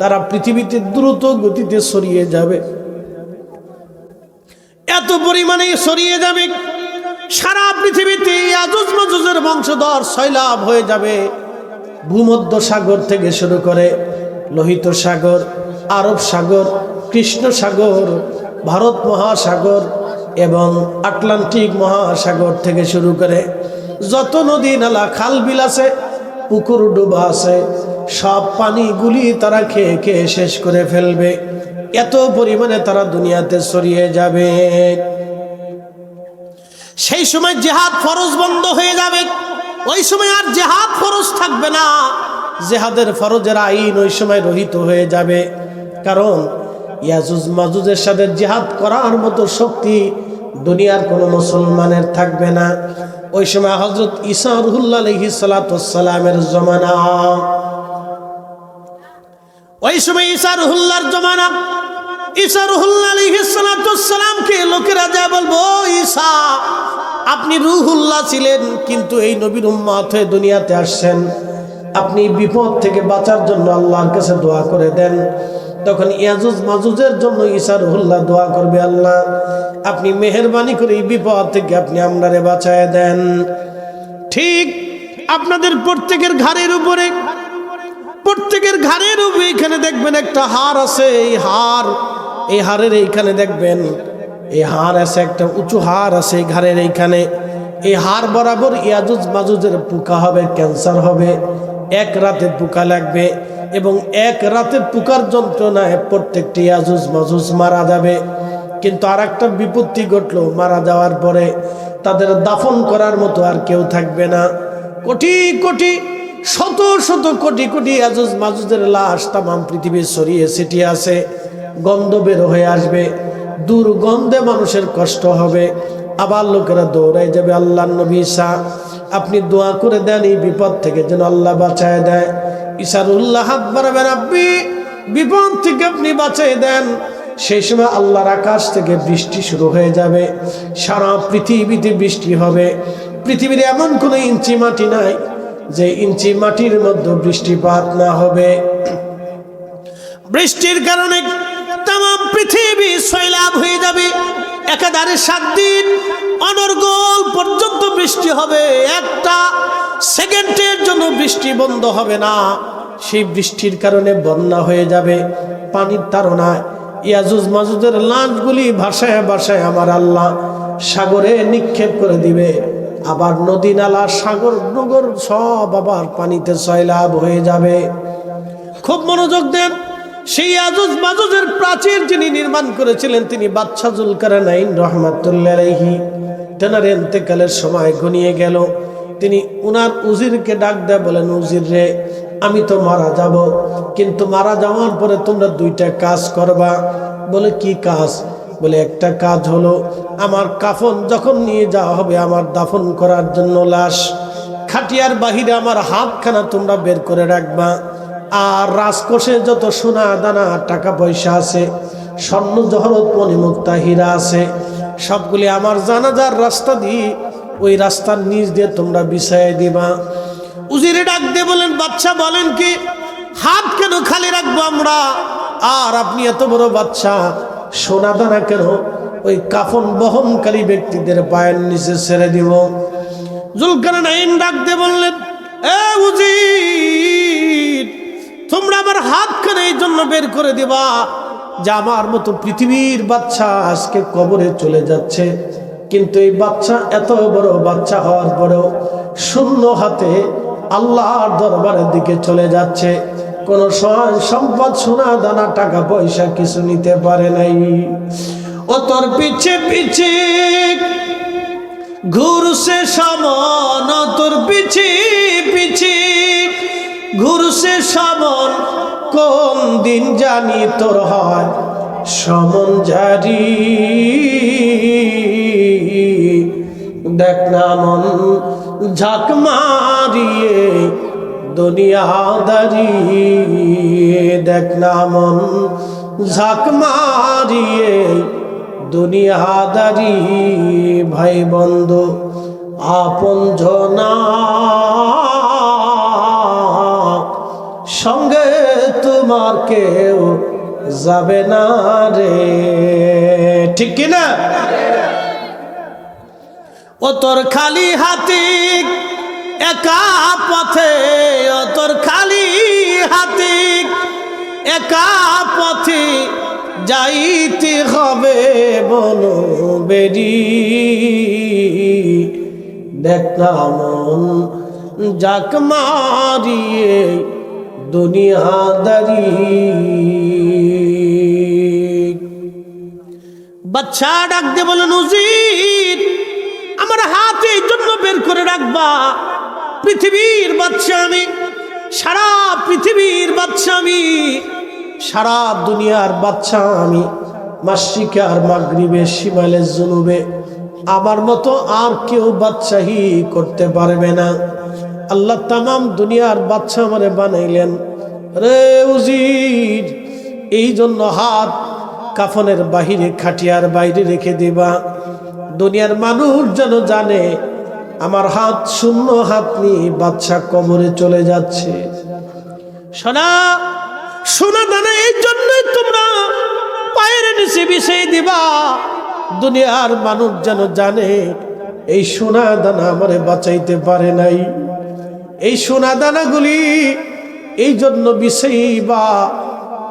তারা পৃথিবীতে দ্রুত গতিতে ছড়িয়ে যাবে। এত পরিমাণে ছড়িয়ে যাবে, সারা পৃথিবীতে ইয়াজুজ মাজুজের বংশধর সয়লাব হয়ে যাবে। ভূমধ্য সাগর থেকে শুরু করে লোহিত সাগর, আরব সাগর, কৃষ্ণ সাগর, ভারত মহাসাগর এবং আটলান্টিক মহাসাগর থেকে শুরু করে যত নদী নালা খাল বিল আছে, পুকুর ডুবা আছে, সব পানিগুলি তারা খেয়ে খেয়ে শেষ করে ফেলবে। এত পরিমাণে তারা দুনিয়াতে ছড়িয়ে যাবে। সেই সময় জিহাদ ফরজ বন্ধ হয়ে যাবে। ওই সময় আর জিহাদ ফরজ থাকবে না। জিহাদের ফরজের আইন ওই সময় রহিত হয়ে যাবে। কারণ ইয়াজুজ মাজুজের সাথে জিহাদ করার মতো শক্তি দুনিয়ার কোনো মুসলমানের থাকবে না। ওই সময় হযরত ঈসা রুহুল্লাহ আলাইহিস সালাতু ওয়াস সালামের জমানা। ওই সময় ঈসা রুহুল্লাহর জমানা। ঈসা রুহুল্লাহ আলাইহিস সালাতু ওয়াস সালামকে লোকেরা যা বলবো, ঈসা আপনি রুহুল্লাহ ছিলেন, কিন্তু এই নবীর উম্মত হয়ে দুনিয়াতে আসছেন, আপনি বিপদ থেকে বাঁচার জন্য আল্লাহর কাছে দোয়া করে দেন। তখন ইয়াজুজ মাজুজের জন্য ঈসা রুহুল্লাহ দোয়া করবে, আল্লাহ আপনি মেহেরবানি করে এই বিপদ থেকে আপনি আমরারে বাঁচায় দেন। ঠিক আপনাদের প্রত্যেকের ঘাড়ের উপরে, প্রত্যেকের ঘাড়ের উপরে এখানে দেখবেন একটা হার আছে। এই হারের এইখানে দেখবেন এই হার আছে, একটা উঁচু হার আছে ঘাড়ের এইখানে। এই হার বরাবর ইয়াজুজ মাজুজের পোকা হবে, ক্যান্সার হবে। এক রাতে পোকা লাগবে এবং এক রাতে পোকার যন্ত্রণায় প্রত্যেকটি ইয়াজুজ মাজুজ মারা যাবে। কিন্তু আর একটা বিপত্তি ঘটলো, মারা যাওয়ার পরে তাদের দাফন করার মতো আর কেউ থাকবে না। কোটি কোটি শত শত কোটি কোটি ইয়াজুজ মাজুজের লাশ তামাম পৃথিবী ছড়িয়ে ছিটিয়ে আছে। গন্ধ বের হয়ে আসবে, দুর্গন্ধে মানুষের কষ্ট হবে। আবার লোকেরা দৌড়াই যাবে, আল্লাহর নবী ঈসা আপনি দোয়া করে দেন এই বিপদ থেকে যেন আল্লাহ বাঁচায় দেয়। ঈসারুল্লাহ হাত বাড়াবেন, আপনি বিপদ থেকে আপনি বাঁচায় দেন। সেই সময় আল্লাহর আকাশ থেকে বৃষ্টি শুরু হয়ে যাবে, সারা পৃথিবীতে বৃষ্টি হবে। পৃথিবীর এমন কোনো ইঞ্চি মাটি নাই যে ইঞ্চি মাটির মধ্যে বৃষ্টিপাত না হবে। বৃষ্টির কারণে তামাম পৃথিবী সয়লাব হয়ে যাবে। একাধারে 7 দিন অনর্গল পর্যন্ত বৃষ্টি হবে, একটা সেকেন্ডের জন্য বৃষ্টি বন্ধ হবে না। সেই বৃষ্টির কারণে বন্যা হয়ে যাবে। পানির তাড়নায় ইয়াজুজ মাজুজের লাশগুলি ভাসায় ভাসায় আমার আল্লাহ সাগরে নিক্ষেপ করে দিবে। আবার নদী নালা সাগর নগর সব আবার পানিতে সয়লাব হয়ে যাবে। খুব মনোযোগ দেন। সেই ইয়াজুজ মাজুজের প্রাচীর যিনি নির্মাণ করেছিলেন তিনি বাদশা জুলকারনাইন রহমাতুল্লাহ আলাইহি। তেনার ইন্তেকালের সময় ঘনিয়ে গেল। তিনি উনার উজিরকে ডাক দেয়, বলেন উজির রে, আমি তো মারা যাব, কিন্তু মারা যাওয়ার পরে তোমরা 2টা কাজ করবা। বলে কি কাজ? বলে একটা কাজ হলো আমার কাফন যখন নিয়ে যাওয়া হবে আমার দাফন করার জন্য লাশ, খাটিয়ার বাহিরে আমার হাতখানা তোমরা বের করে রাখবা। আর রাজকোষে যত সোনা দানা টাকা পয়সা আছে, স্বর্ণ জহরত মণিমুক্তা হীরা আছে, সবগুলি আমার জানাজার রাস্তা দিয়ে ওই রাস্তার নিচ দিয়ে তোমরা বিছায় দিবা। উজিরে ডাক দিয়ে বলেন, বাদশা বলেন কি, হাত কেন খালি রাখবো আমরা? আর আপনি এত বড় বাদশা, সোনা দানা কেন ওই কাফন বহনকারী ব্যক্তিদের পায়ের নিচে ছেড়ে দিব? জুলকারনাইন ডাক দিয়ে বললেন, এ উজির, তোমরা আমার হাতখানে এই জন্য বের করে দিবা যে আমার মতো পৃথিবীর বাচ্চা আজকে কবরে চলে যাচ্ছে, কিন্তু এই বাচ্চা এত বড় বাচ্চা হওয়ার পরেও শূন্য হাতে আল্লাহর দরবারের দিকে চলে যাচ্ছে। কোন সম্পদ সোনা দানা টাকা পয়সা কিছু নিতে পারে নাই। ও তোর পিছে পিছে ঘুরছে সমন, ও তোর পিছে পিছে ঘুরছে সমন, কোন দিন জানি তোর হয় সমন জারি। দেখ না মন ঝাঁক মারিয়ে দুনিয়াদারি, দেখ না মন ঝাঁক মারিয়ে দুনিয়াদারি। ভাই বন্ধু আপন জনা সঙ্গে তোমার কেউ যাবে না রে, ঠিক কিনা? ও তোর খালি হাতে একা পথে, ও তোর খালি হাতে একা পথে যাইতে হবে বলো বেরি। দেখ না মন যাক মারিয়ে দুনিয়াদারি। বাচ্চা ডাক দিয়ে বলেন, উজির, আমার হাতে এই জন্য বের করে রাখবা, পৃথিবীর বাচ্চা আমি, সারা পৃথিবীর বাচ্চা আমি, সারা দুনিয়ার বাচ্চা আমি। মাশরিকে আর মাগরিবে, শিমালে জুনুবে আমার মতো আর কেউ বাদশাহী করতে পারবে না। আল্লাহ তামাম দুনিয়ার বাচ্চা আমারে বানাইলেন রে উজির, এই জন্য হাত কাফনের বাহিরে খাটিয়ার বাইরে রেখে দিবা। দুনিয়ার মানুষ যেন জানে আমার হাত শূন্য হাত নিয়ে বাদশা কবরে চলে যাচ্ছে। সোনা সোনা দানা এই জন্যই তোমরা পায়ের নিচে বিছিয়ে দিবা, দুনিয়ার মানুষ যেন জানে এই সোনা দানা আমারে বাঁচাইতে পারে নাই। এই সোনা দানাগুলি এই জন্য বিছাইবা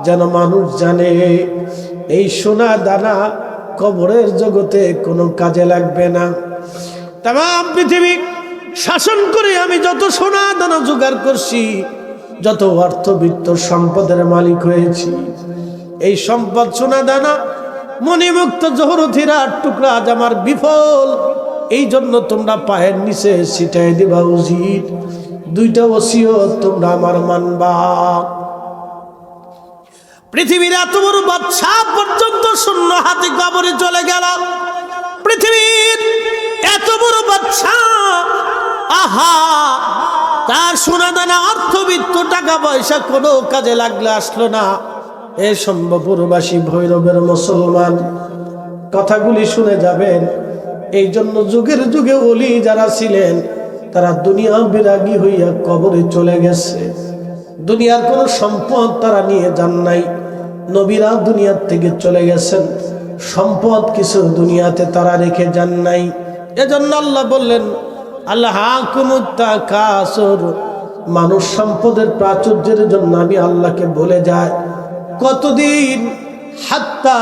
যেন মানুষ জানে এই সোনা দানা কবরের জগতে কোনো কাজে লাগবে না। তাম পৃথিবী শাসন করে আমি যত সোনা দানা জোগাড় করছি, যত অর্থবিত্ত সম্পদের মালিক হয়েছি, এই সম্পদ সোনা দানা মণিমুক্ত জহরত হীরার টুকরা আজ আমার বিফল। এই জন্য তোমরা পায়ের নিচে ছিটাই দিবা উচিত। দুইটা ওসিয়ত তোমরা আমার মানবা। পৃথিবীর এত বড় বাদশা পর্যন্ত শূন্য হাতে কবরে চলে গেল। পৃথিবীর এত বড় বাদশা, আহা, তার সোনা দানা অর্থবিত্ত টাকা পয়সা কোনো কাজে লাগলে আসলো না। এ সম্ভবপুরবাসী ভৈরবের মুসলমান, কথাগুলি শুনে যাবেন। এই জন্য যুগের যুগে ওলি যারা ছিলেন তারা দুনিয়া বিরাগী হইয়া কবরে চলে গেছে। দুনিয়ার কোন সম্পদ তারা নিয়ে যান নাই। নবীরা দুনিয়ার থেকে চলে গেছেন, সম্পদ কিছু দুনিয়াতে তারা রেখে যান নাই। এজন্য আল্লাহ বললেন, আল্লাহাকুমুত তাকাসুর, মানুষ সম্পদের প্রাচুর্যের জন্য আমি আল্লাহকে ভুলে যায়। কতদিন? হাত্তা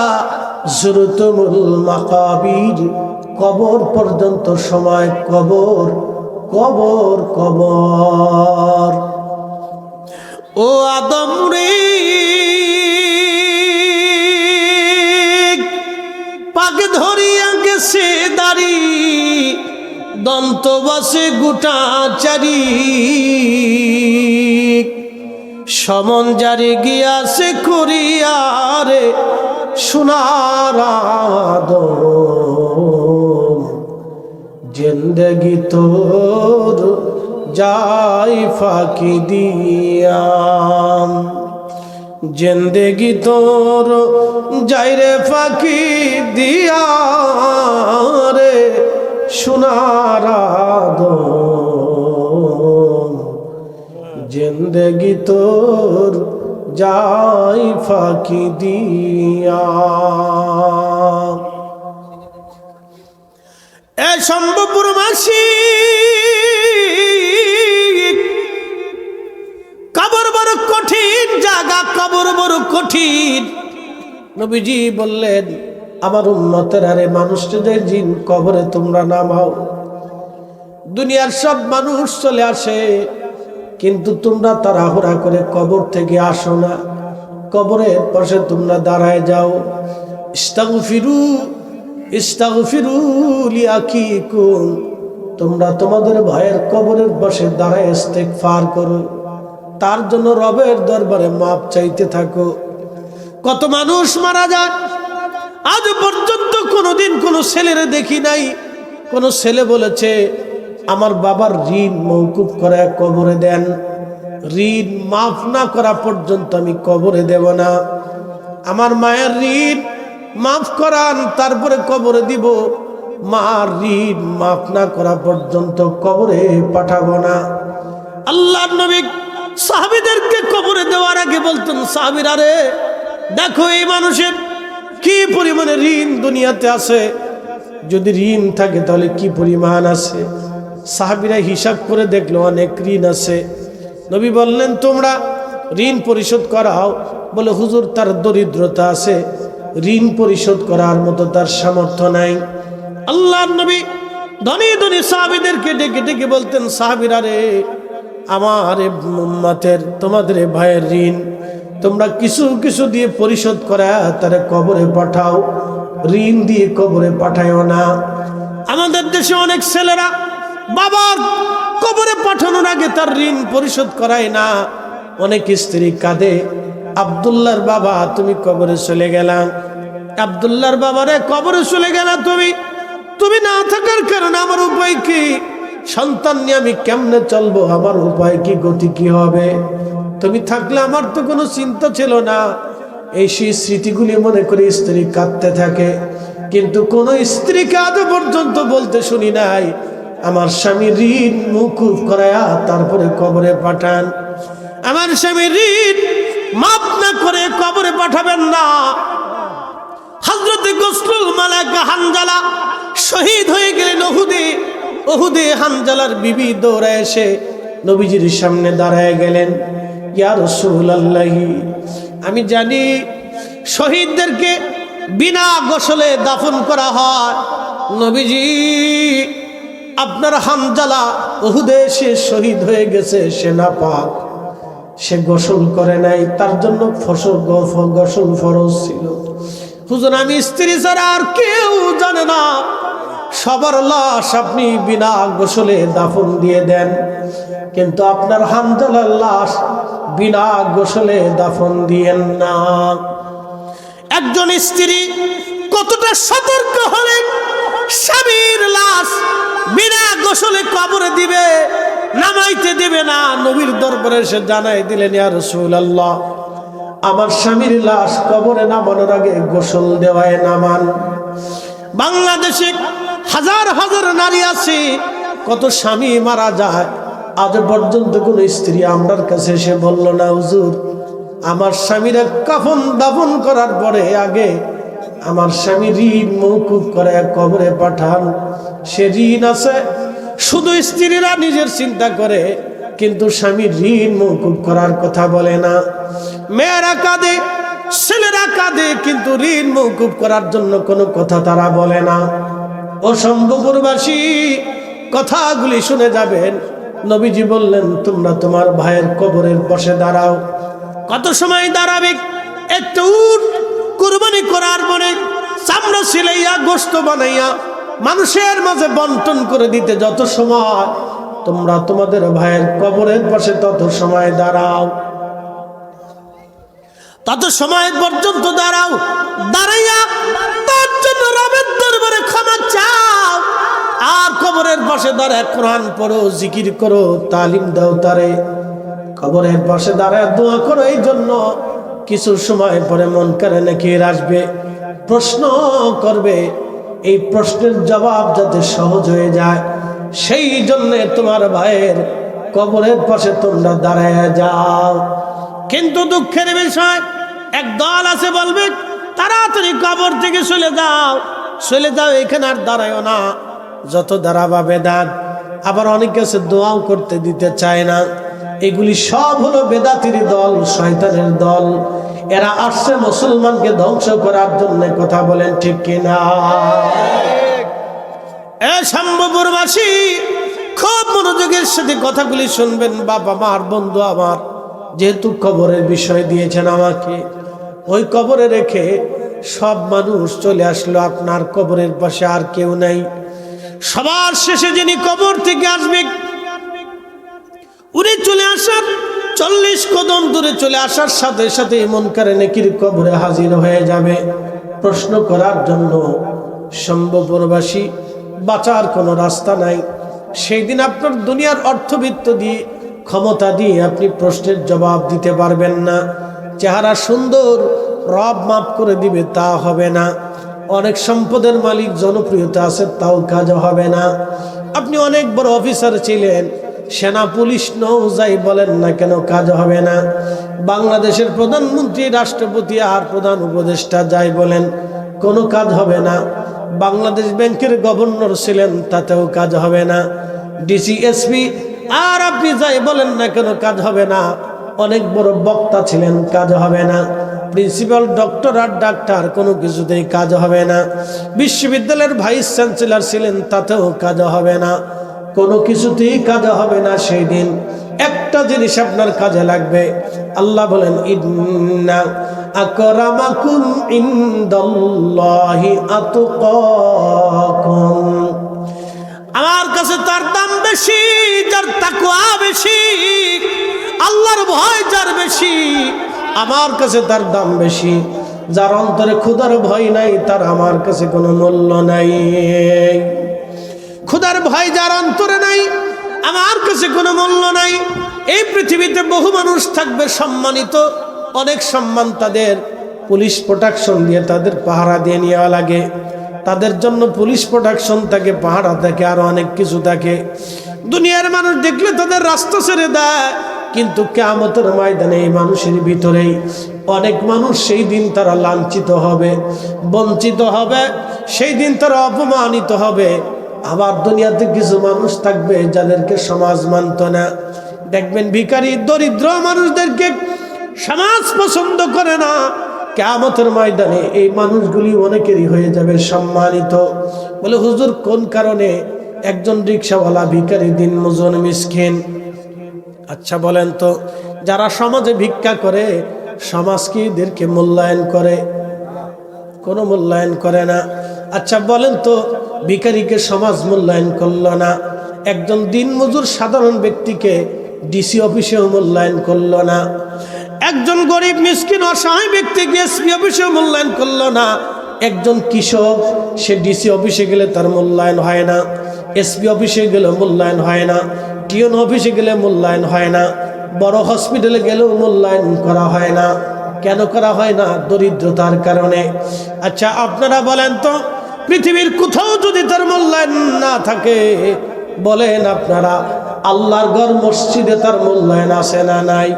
যুরতুমুল মাকাবির, কবর পর্যন্ত সময়। কবর কবর কবর। ও আদম রে, পাক ধরিয়া গেছে দাড়ি, দন্ত বসে গোটা চারি, সমন জারি গিয়াছে করিয়ারে সোনার আদম, জিন্দগি তোর যাই ফাঁকি দিয়াম, জিন্দগি তোর যাই রে ফাঁকি দিয়া রে সোনার আদম, জিন্দগি তোর যাই ফাঁকি দিয়া। এ সম্ভবপুরবাসী, কবর বড় কঠিন জায়গা, কবর বড় কঠিন। নবীজি বললেন, আমার উম্মতের আরে মানুষদের জিন কবরে তোমরা নামাও। দুনিয়ার সব মানুষ চলে আসে, কিন্তু তোমরা তাড়াহুড়া করে কবর থেকে আসো না। কবরের পাশে তোমরা দাঁড়ায় যাও। ইস্তাগফিরু ইস্তাগফিরু লিআকিকুম, তোমরা তোমাদের ভাইয়ের কবরের পাশে দাঁড়ায় ইস্তেগফার করো, তার জন্য রবের দরবারে মাপ চাইতে থাকো। কত মানুষ মারা যায়, আজ পর্যন্ত কোনোদিন কোনো ছেলেরে দেখি নাই কোনো ছেলে বলেছে আমার বাবার ঋণ মওকুফ করে কবরে দেন, ঋণ মাফ না করা পর্যন্ত আমি কবরে দেব না। আমার মায়ের ঋণ মাফ করান, তারপরে কবরে দিব। মার ঋণ মাফ না করা পর্যন্ত কবরে পাঠাবো না। আল্লাহর নবী সাহাবীদেরকে কবরে দেওয়ার আগে বলতেন, সাহাবীরা রে, দেখো এই মানুষের কি পরিমাণে ঋণ দুনিয়াতে আছে, যদি ঋণ থাকে তাহলে কি পরিমাণ আছে। সাহাবীরা হিসাব করে দেখলো অনেক ঋণ আছে। নবী বললেন, তোমরা ঋণ পরিশোধ করাও। বলে, হুজুর তার দরিদ্রতা আছে, ঋণ পরিশোধ করার মতো তার সামর্থ্য নাই। আল্লাহর নবী ধনী ধনী সাহাবীদেরকে ডেকে ডেকে বলতেন, সাহাবীরা রে, আমার উম্মতের তোমাদের ভাইয়ের ঋণ তোমরা কিছু কিছু দিয়ে পরিশোধ করা তারে কবরে পাঠাও, ঋণ দিয়ে কবরে পাঠায়ও না। আমাদের দেশে অনেক ছেলেরা বাবার কবরে পাঠানোর আগে তার ঋণ পরিশোধ করায় না। অনেক স্ত্রী কাঁদে, আব্দুল্লাহর বাবা তুমি কবরে চলে গেলা, আব্দুল্লাহর বাবারে কবরে চলে গেলা, তুমি না থাকার কারণে আমার উপায় কি? সন্তান নিয়ে আমি কেমনে চলবো? আমার উপায় কি, গতি কি হবে? তুমি থাকলে আমার তো কোনো চিন্তা ছিল না। এই সেই স্মৃতিগুলি মনে করে স্ত্রী কাঁদতে থাকে, কিন্তু কোন স্ত্রীকে আজ পর্যন্ত বলতে শুনি নাই আমার স্বামী ঋণ মওকুফ করায়া তারপরে কবরে পাঠান। আমার স্বামী ঋণ মাফ না করে কবরে পাঠাবেন না। হযরত গসলুল মালাকা হানজালা শহীদ হয়ে গেলেন ওহুদে। হানজালার বিবি দৌড়ায় এসে নবীজির সামনে দাঁড়ায় গেলেন, ইয়া রাসূলুল্লাহ, আমি জানি শহীদদেরকে বিনা গোসলে দাফন করা হয়। নবীজি আপনার হানজালা উহুদে সে শহীদ হয়ে গেছে, সে নাপাক, সে গোসল করে নাই, তার জন্য গোসল ফরজ ছিল। হুজুর আমি স্ত্রী ছাড়া আর কেউ জানে না, সবার লাশ আপনি বিনা গোসলে দাফন দিয়ে দেন, কিন্তু আপনার হানজালার লাশ বিনা গোসলে দাফন দিয়েন না। একজন স্ত্রী কতটা সতর্ক হলে স্বামীর লাশ বিনা গোসলে কবরে দিবে, নামাইতে দিবে না। নবীর দরবারে এসে জানাই দিলেন, ইয়া রাসূলুল্লাহ, আমার স্বামীর লাশ কবরে নামানোর আগে গোসল দেওয়ায় নামান। বাংলাদেশে হাজার হাজার নারী আছে, কত স্বামী মারা যায়, আজ পর্যন্ত কোন স্ত্রী আমার কাছে এসে বলল না, হুজুর আমার স্বামীরা কাফন দাফন করার পরে আগে আমার স্বামী ঋণ মওকুফ করে কবরে পাঠান। সে ঋণ আছে, শুধু স্ত্রীরা নিজের চিন্তা করে, কিন্তু স্বামী ঋণ মওকুফ করার কথা বলে না। মেয়েরা কাঁদে, ছেলেরা কাঁদে, কিন্তু ঋণ মওকুফ করার জন্য কোনো কথা তারা বলে না। ও শম্ভুপুরবাসী, কথাগুলি শুনে যাবেন। নবীজি বললেন, তোমরা তোমার ভাইয়ের কবরের পাশে দাঁড়াও। কত সময় দাঁড়াবে? একটা উট কুরবানি করার পরে চামড়া সিলাইয়া গোশত বানাইয়া মানুষের মাঝে বন্টন করে দিতে যত সময়, তোমরা তোমাদের ভাইয়ের কবরের পাশে তত সময় দাঁড়াও, তত সময় পর্যন্ত দাঁড়াও। দাঁড়াইয়া তার জন্য রবের দরবারে ক্ষমা চাও, আর কবরের পাশে দাঁড়ায় কোরআন পড়ো, জিকির করো, তালিম দাও তারে। কবরের পাশে দাঁড়ায় দোয়া করো। এই জন্য কিছু সময় পরে মুনকার নাকির আসবে, প্রশ্ন করবে, এই প্রশ্নের জবাব যাতে সহজ হয়ে যায়, সেই জন্যে তোমার ভাইয়ের কবরের পাশে তোমরা দাঁড়ায় যাও। কিন্তু দুঃখের বিষয়, এক দল আছে বলবে, তাড়াতাড়ি কবর থেকে চলে যাও, চলে যাও, এখানে আর দাঁড়ায়ও না, যত দাঁড়াবা বেদাত। আবার অনেকে আছে দোয়াও করতে দিতে চায় না। এগুলি সব হলো বেদাতির দল, শয়তানের দল। এরা আসছে মুসলমানকে ধ্বংস করার জন্য। কথা বলেন ঠিক কিনা? এ শম্ভুপুরবাসী, খুব মনোযোগের সাথে কথাগুলি শুনবেন। বাবা মার, বন্ধু আমার, যেহেতু কবরের বিষয় দিয়েছেন আমাকে, ওই কবরে রেখে সব মানুষ চলে আসলো আপনার কবরের পাশে, আর কেউ নাই। সবার শেষে যিনি কবর থেকে আসবে, উনি চলে আসার 40 কদম দূরে চলে আসার সাথে সাথে মুনকার নাকির কবরে হাজির হয়ে যাবে প্রশ্ন করার জন্য। শম্ভুপুরবাসী, বাঁচার কোনো রাস্তা নাই। সেই দিন আপনার দুনিয়ার অর্থবিত্ত দিয়ে, ক্ষমতা দিয়ে আপনি প্রশ্নের জবাব দিতে পারবেন না। চেহারা সুন্দর, রব মাফ করে দিবে, তা হবে না। অনেক সম্পদের মালিক, জনপ্রিয়তা আছে, তাও কাজ হবে না। আপনি অনেক বড় অফিসার ছিলেন, সেনা, পুলিশ, নৌযাই বলেন না কেন, কাজ হবে না। বাংলাদেশের প্রধানমন্ত্রী, রাষ্ট্রপতি আর প্রধান উপদেষ্টা যাই বলেন, কোনো কাজ হবে না। বাংলাদেশ ব্যাংকের গভর্নর ছিলেন, তাতেও কাজ হবে না। ডিসি, এসপি আর আপনি যাই বলেন না কেন, কাজ হবে না। অনেক বড় বক্তা ছিলেন, কাজ হবে না। প্রিন্সিপাল, ডক্টর আর ডাক্তার, কোনো কিছুতেই কাজ হবে না। বিশ্ববিদ্যালয়ের ভাইস চ্যান্সেলর ছিলেন, তাতেও কাজ হবে না। কোনো কিছুতেই কাজ হবে না। সেই দিন একটা জিনিস আপনার কাজে লাগবে। আল্লাহ বলেন, ইন্না আকরামাকুম ইনদাল্লাহি আতকাকুম, আমার কাছে তার দাম বেশি যার তাকওয়া বেশি, আল্লাহর ভয় যার বেশি, আমার কাছে তার দাম বেশি। যার অন্তরে খোদার ভয় নাই, তার আমার কাছে কোনো মূল্য নাই। খোদার ভয় যার অন্তরে নাই, আমার কাছে কোনো মূল্য নাই। এই পৃথিবীতে বহু মানুষ থাকবে সম্মানিত, অনেক সম্মান তাদের পুলিশ প্রোটেকশন দিয়ে, তাদের পাহারা দিয়ে নেওয়া লাগে। তাদের জন্য পুলিশ প্রোটেকশন থাকে, পাহারা থাকে, আর অনেক কিছু থাকে। দুনিয়ার মানুষ দেখলে তাদের রাস্তা ছেড়ে দেয়, কিন্তু কিয়ামতের ময়দানে এই মানুষের ভিতরেই অনেক মানুষ সেই দিন তারা লাঞ্ছিত হবে, বঞ্চিত হবে, সেই দিন তারা অপমানিত হবে। আবার দুনিয়াতে কিছু মানুষ থাকবে যাদেরকে সমাজ মানত না। দেখবেন ভিখারি, দরিদ্র মানুষদেরকে সমাজ পছন্দ করে না। কিয়ামতের ময়দানে এই মানুষগুলি অনেকেরই হয়ে যাবে সম্মানিত। বলে, হুজুর কোন কারণে? একজন রিকশাওয়ালা, ভিখারি, দিনমজুর, মিসকিন। আচ্ছা বলেন তো, যারা সমাজে ভিক্ষা করে সমাজ কি এদেরকে মূল্যায়ন করে? কোনো মূল্যায়ন করে না। আচ্ছা বলেন তো, ভিখারিকে সমাজ মূল্যায়ন করলো না, একজন দিনমজুর সাধারণ ব্যক্তিকে ডিসি অফিসেও মূল্যায়ন করলো না, একজন গরিব মিসকিন অসহায় ব্যক্তিকে এসপি অফিসেও মূল্যায়ন করলো না, একজন কৃষক সে ডিসি অফিসে গেলে তার মূল্যায়ন হয় না, এসপি অফিসে গেলে মূল্যায়ন হয় না, টিএন অফিসে গেলে মূল্যায়ন হয় না, বড় হসপিটালে গেলেও মূল্যায়ন করা হয় না। কেন করা হয় না? দরিদ্রতার কারণে। আচ্ছা আপনারা বলেন তো, পৃথিবীর কোথাও যদি তার মূল্যায়ন না থাকে, বলেন আপনারা আল্লাহর ঘর মসজিদে তার মূল্যায়ন আছে না নাই?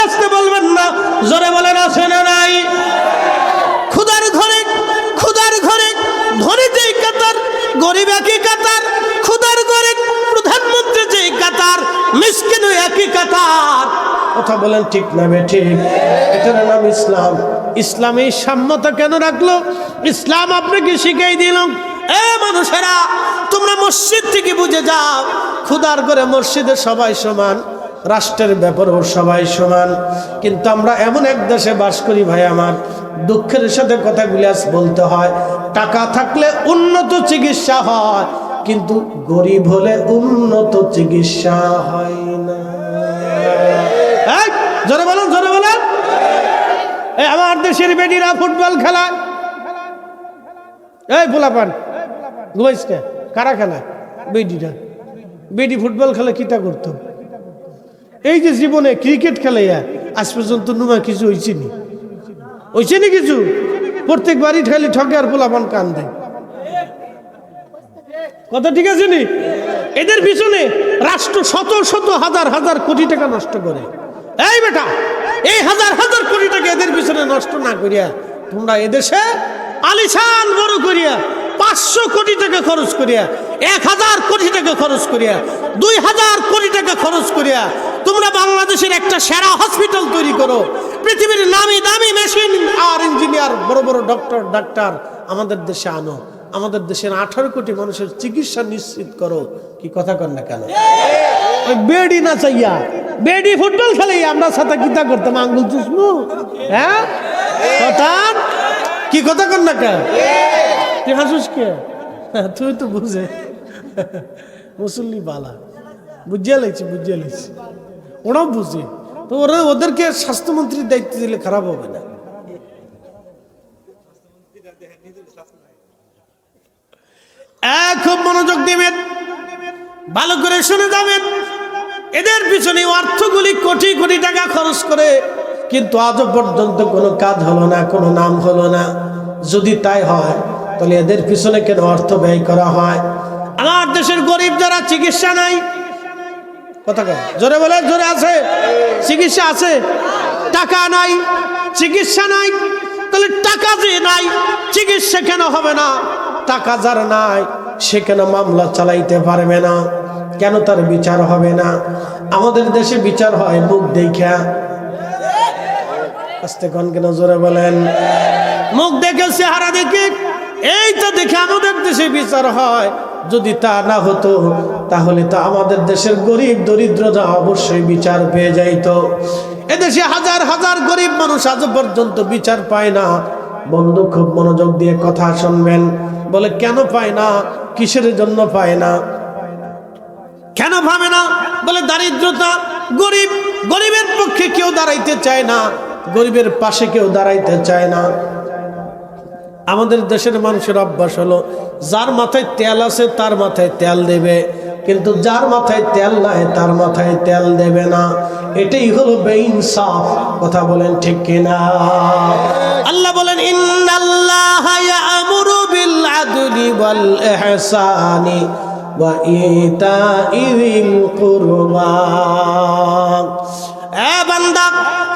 আসতে বলবেন না, জোরে বলেন আছে না নাই? খুদার ঘরে ধনী যেই কাতার, গরিব একই কাতার, খুদার ঘরে প্রধানমন্ত্রী যেই কাতার, মিসকিন একই কাতার। কথা বলেন ঠিক না বেঠিক? এটার নাম ইসলাম। ইসলাম এই সাম্যতা কেন রাখলো? ইসলাম আপনাকে শিখাই দিল, এ মানুষেরা তোমরা মসজিদ থেকে বুঝে যাও, খুদার ঘরে মসজিদে সবাই সমান, রাষ্ট্রের ব্যাপারেও সবাই সমান। কিন্তু আমরা এমন এক দেশে বাস করি ভাই আমার, দুঃখের সাথে কথাগুলি আজ বলতে হয়, টাকা থাকলে উন্নত চিকিৎসা হয়, কিন্তু গরিব হলে উন্নত চিকিৎসা হয় না। জোরে বলেন, জোরে বলেন। আমার দেশের বেটিরা ফুটবল খেলা, এই পোলাপান ঘুমাইছে কারা খেলা? বেটিরা। বেটি ফুটবল খেলা কিটা করতো? এই যে জীবনে ক্রিকেট খেলাইয়া আজ পর্যন্ত নুমা কিছু হয়েছে নি? হয়েছে নি কিছু? প্রত্যেক বাড়ি খালি ঠকে আর পোলাপান কান দেয়। কথা ঠিক আছে নি? এদের পিছনে রাষ্ট্র শত শত হাজার হাজার কোটি টাকা নষ্ট করে। এই বেটা, এই হাজার হাজার কোটি টাকা এদের পিছনে নষ্ট না করিয়া তোমরা এদেশে আলিশান বড় করিয়া 500 কোটি টাকা খরচ করিয়া, 1000 কোটি টাকা খরচ করিয়া, 2000 কোটি টাকা খরচ করিয়া তোমরা বাংলাদেশের একটা সেরা হসপিটাল তৈরি করো, পৃথিবীর নামি দামি মেশিন আর ইঞ্জিনিয়ার, বড় বড় ডাক্তার আমাদের দেশে আনো, আমাদের দেশের 18 কোটি মানুষের চিকিৎসা নিশ্চিত করো। কি কথা কর না কেন? ওই বেডি না চাইয়া, বেডি ফুটবল খেলে আমরা সাথে কিতা করতাম, আঙ্গুল চুষমু। হ্যাঁ কথা কি কথা কর না কেন? তুই হাসুস কে? তুই তো বুঝে মুসল্লি বালা, বুঝিয়া লাগছে, ওরাও বুঝে তো, ওদেরকে স্বাস্থ্যমন্ত্রীর দায়িত্ব দিলে খারাপ হবে না। খুব মনোযোগ দিবেন, ভালো করে শুনে যাবেন। এদের পিছনে অর্থগুলি কোটি কোটি টাকা খরচ করে, কিন্তু আজও পর্যন্ত কোনো কাজ হলো না, কোনো নাম হলো না। যদি তাই হয় তাহলে এদের পিছনে কেন অর্থ ব্যয় করা হয়? আমার দেশের গরিব যারা চিকিৎসা নাই, কথা কয় জোরে বলে, জোরে আছে চিকিৎসা আছে, টাকা নাই চিকিৎসা নাই, তাহলে টাকা যে নাই চিকিৎসা কেন হবে না? টাকা যার নাই সে কেন মামলা চালাইতে পারবে না? কেন তার বিচার হবে না? আমাদের দেশে বিচার হয় মুখ দেখা। আস্তে কোন কেন জোরে বলেন? মুখ দেখে, চেহারা দেখে, এই তো দেখে আমাদের দেশে বিচার হয়। যদি তা না হতো তাহলে তো আমাদের দেশের গরিব দরিদ্ররা অবশ্যই বিচার পেয়ে যাইত। এদেশে হাজার হাজার গরিব মানুষ আজ পর্যন্ত বিচার পায় না। বন্ধু খুব মনোযোগ দিয়ে কথা শুনবেন। বলে কেন পায় না? কিসের জন্য পায় না? কেন পাবে না? বলে দারিদ্রতা, গরিব, গরিবের পক্ষে কেউ দাঁড়াইতে চায় না, গরিবের পাশে কেউ দাঁড়াইতে চায় না। আমাদের দেশের মানুষের অভ্যাস হলো, যার মাথায় তেল আছে তার মাথায় তেল দেবে, কিন্তু যার মাথায় তেল নাই তার মাথায় তেল দেবে না। এটাই হলো বেইনসাফ। কথা বলেন ঠিক কিনা? আল্লাহ বলেন, ইন্নাল্লাহা ইয়া'মুরু বিল আদলি ওয়াল ইহসানি ওয়া ইতাইযিল কুরবা। এ বান্দা,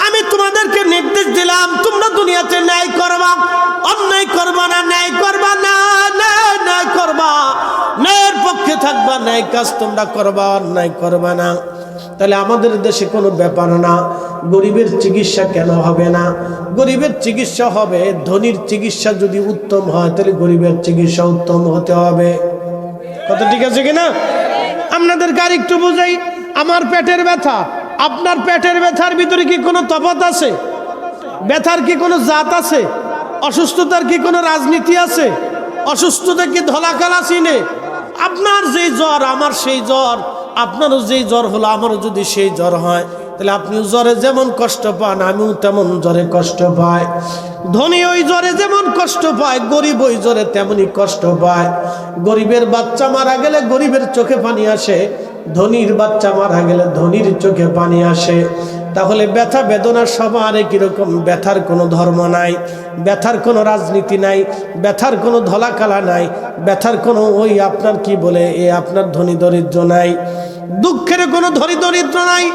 আমি তোমাদেরকে নির্দেশ দিলাম তোমরা দুনিয়াতে ন্যায় করবা, অন্যায় করবা না, ন্যায় করবা না, ন্যায় করবা, ন্যায়ের পক্ষে থাকবা, ন্যায় কাজ তোমরা করবা, অন্যায় করবা না। তাহলে আমাদের দেশে কোনো ব্যাপার না, গরিবের চিকিৎসা কেন হবে না? গরিবের চিকিৎসা হবে। ধনীর চিকিৎসা যদি উত্তম হয় তাহলে গরিবের চিকিৎসা উত্তম হতে হবে। কথা ঠিক আছে কিনা? আপনাদেরকে আর একটু বোঝাই, আমার পেটের ব্যথা আপনার পেটের ব্যথার ভিতরে কি কোনো তফাৎ আছে? ব্যথার কি কোনো জাত আছে? অসুস্থতার কি কোনো রাজনীতি আছে? অসুস্থতা কি ধলাকালা চিনে? আপনার যেই জ্বর আমার সেই জ্বর, আপনারও যেই জ্বর হলো আমারও যদি সেই জ্বর হয়, তাহলে আপনিও জ্বরে যেমন কষ্ট পান আমিও তেমন জ্বরে কষ্ট পাই। ধনী ওই জ্বরে যেমন কষ্ট পায়, গরিব ওই জ্বরে তেমনই কষ্ট পায়। গরিবের বাচ্চা মারা গেলে গরিবের চোখে পানি আসে, ধনীর বাচ্চা মারা গেলে ধনীর চোখে পানি আসে। তাহলে ব্যথা বেদনা সবার একই রকম। ব্যথার কোনো ধর্ম নাই, ব্যথার কোনো রাজনীতি নাই, ব্যথার কোনো ধলাকালা নাই, ব্যথার কোনো ওই আপনার কি বলে এ আপনার ধনী দরিদ্র নাই, দুঃখের কোনো ধনী দরিদ্র নাই।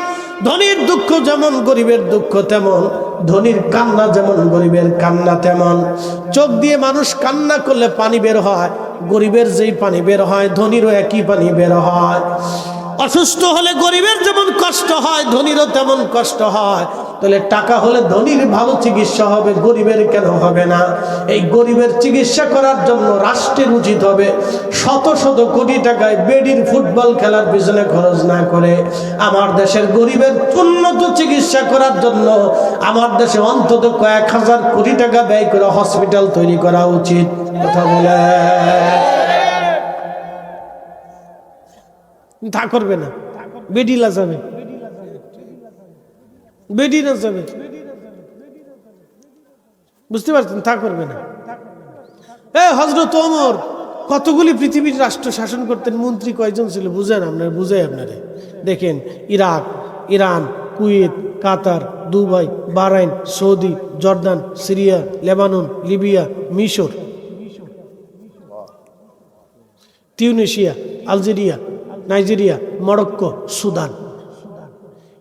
ধনীর দুঃখ যেমন গরিবের দুঃখ তেমন, ধনীর কান্না যেমন গরিবের কান্না তেমন। চোখ দিয়ে মানুষ কান্না করলে পানি বের হয়, গরিবের যেই পানি বের হয় ধনীরও একই পানি বের হয়। অসুস্থ হলে গরিবের যেমন কষ্ট হয় ধনীরও তেমন কষ্ট হয়। তাহলে টাকা হলে ধনীর ভালো চিকিৎসা হবে, গরিবের কেন হবে না? এই গরিবের চিকিৎসা করার জন্য রাষ্ট্রের উচিত হবে শত শত কোটি টাকায় বেডির ফুটবল খেলার পিছনে খরচ না করে আমার দেশের গরিবের উন্নত চিকিৎসা করার জন্য আমার দেশে অন্তত কয়েক হাজার কোটি টাকা ব্যয় করে হসপিটাল তৈরি করা উচিত। কথা বলে তা করবে না, বেডি লাজাবে, বেডি লাজাবে, বুঝতে পারছেন? তা করবে না। হযরত ওমর কতগুলি পৃথিবীর রাষ্ট্র শাসন করতেন, মন্ত্রী কয়জন ছিল বুঝেন? আপনার বুঝাই আপনারে দেখেন, Iraq, Iran, Kuwait, Qatar, Dubai, Bahrain, Saudi, Jordan, Syria, Lebanon, Libya, মিশর, Tunisia, Algeria, Nigeria, Morocco, Sudan,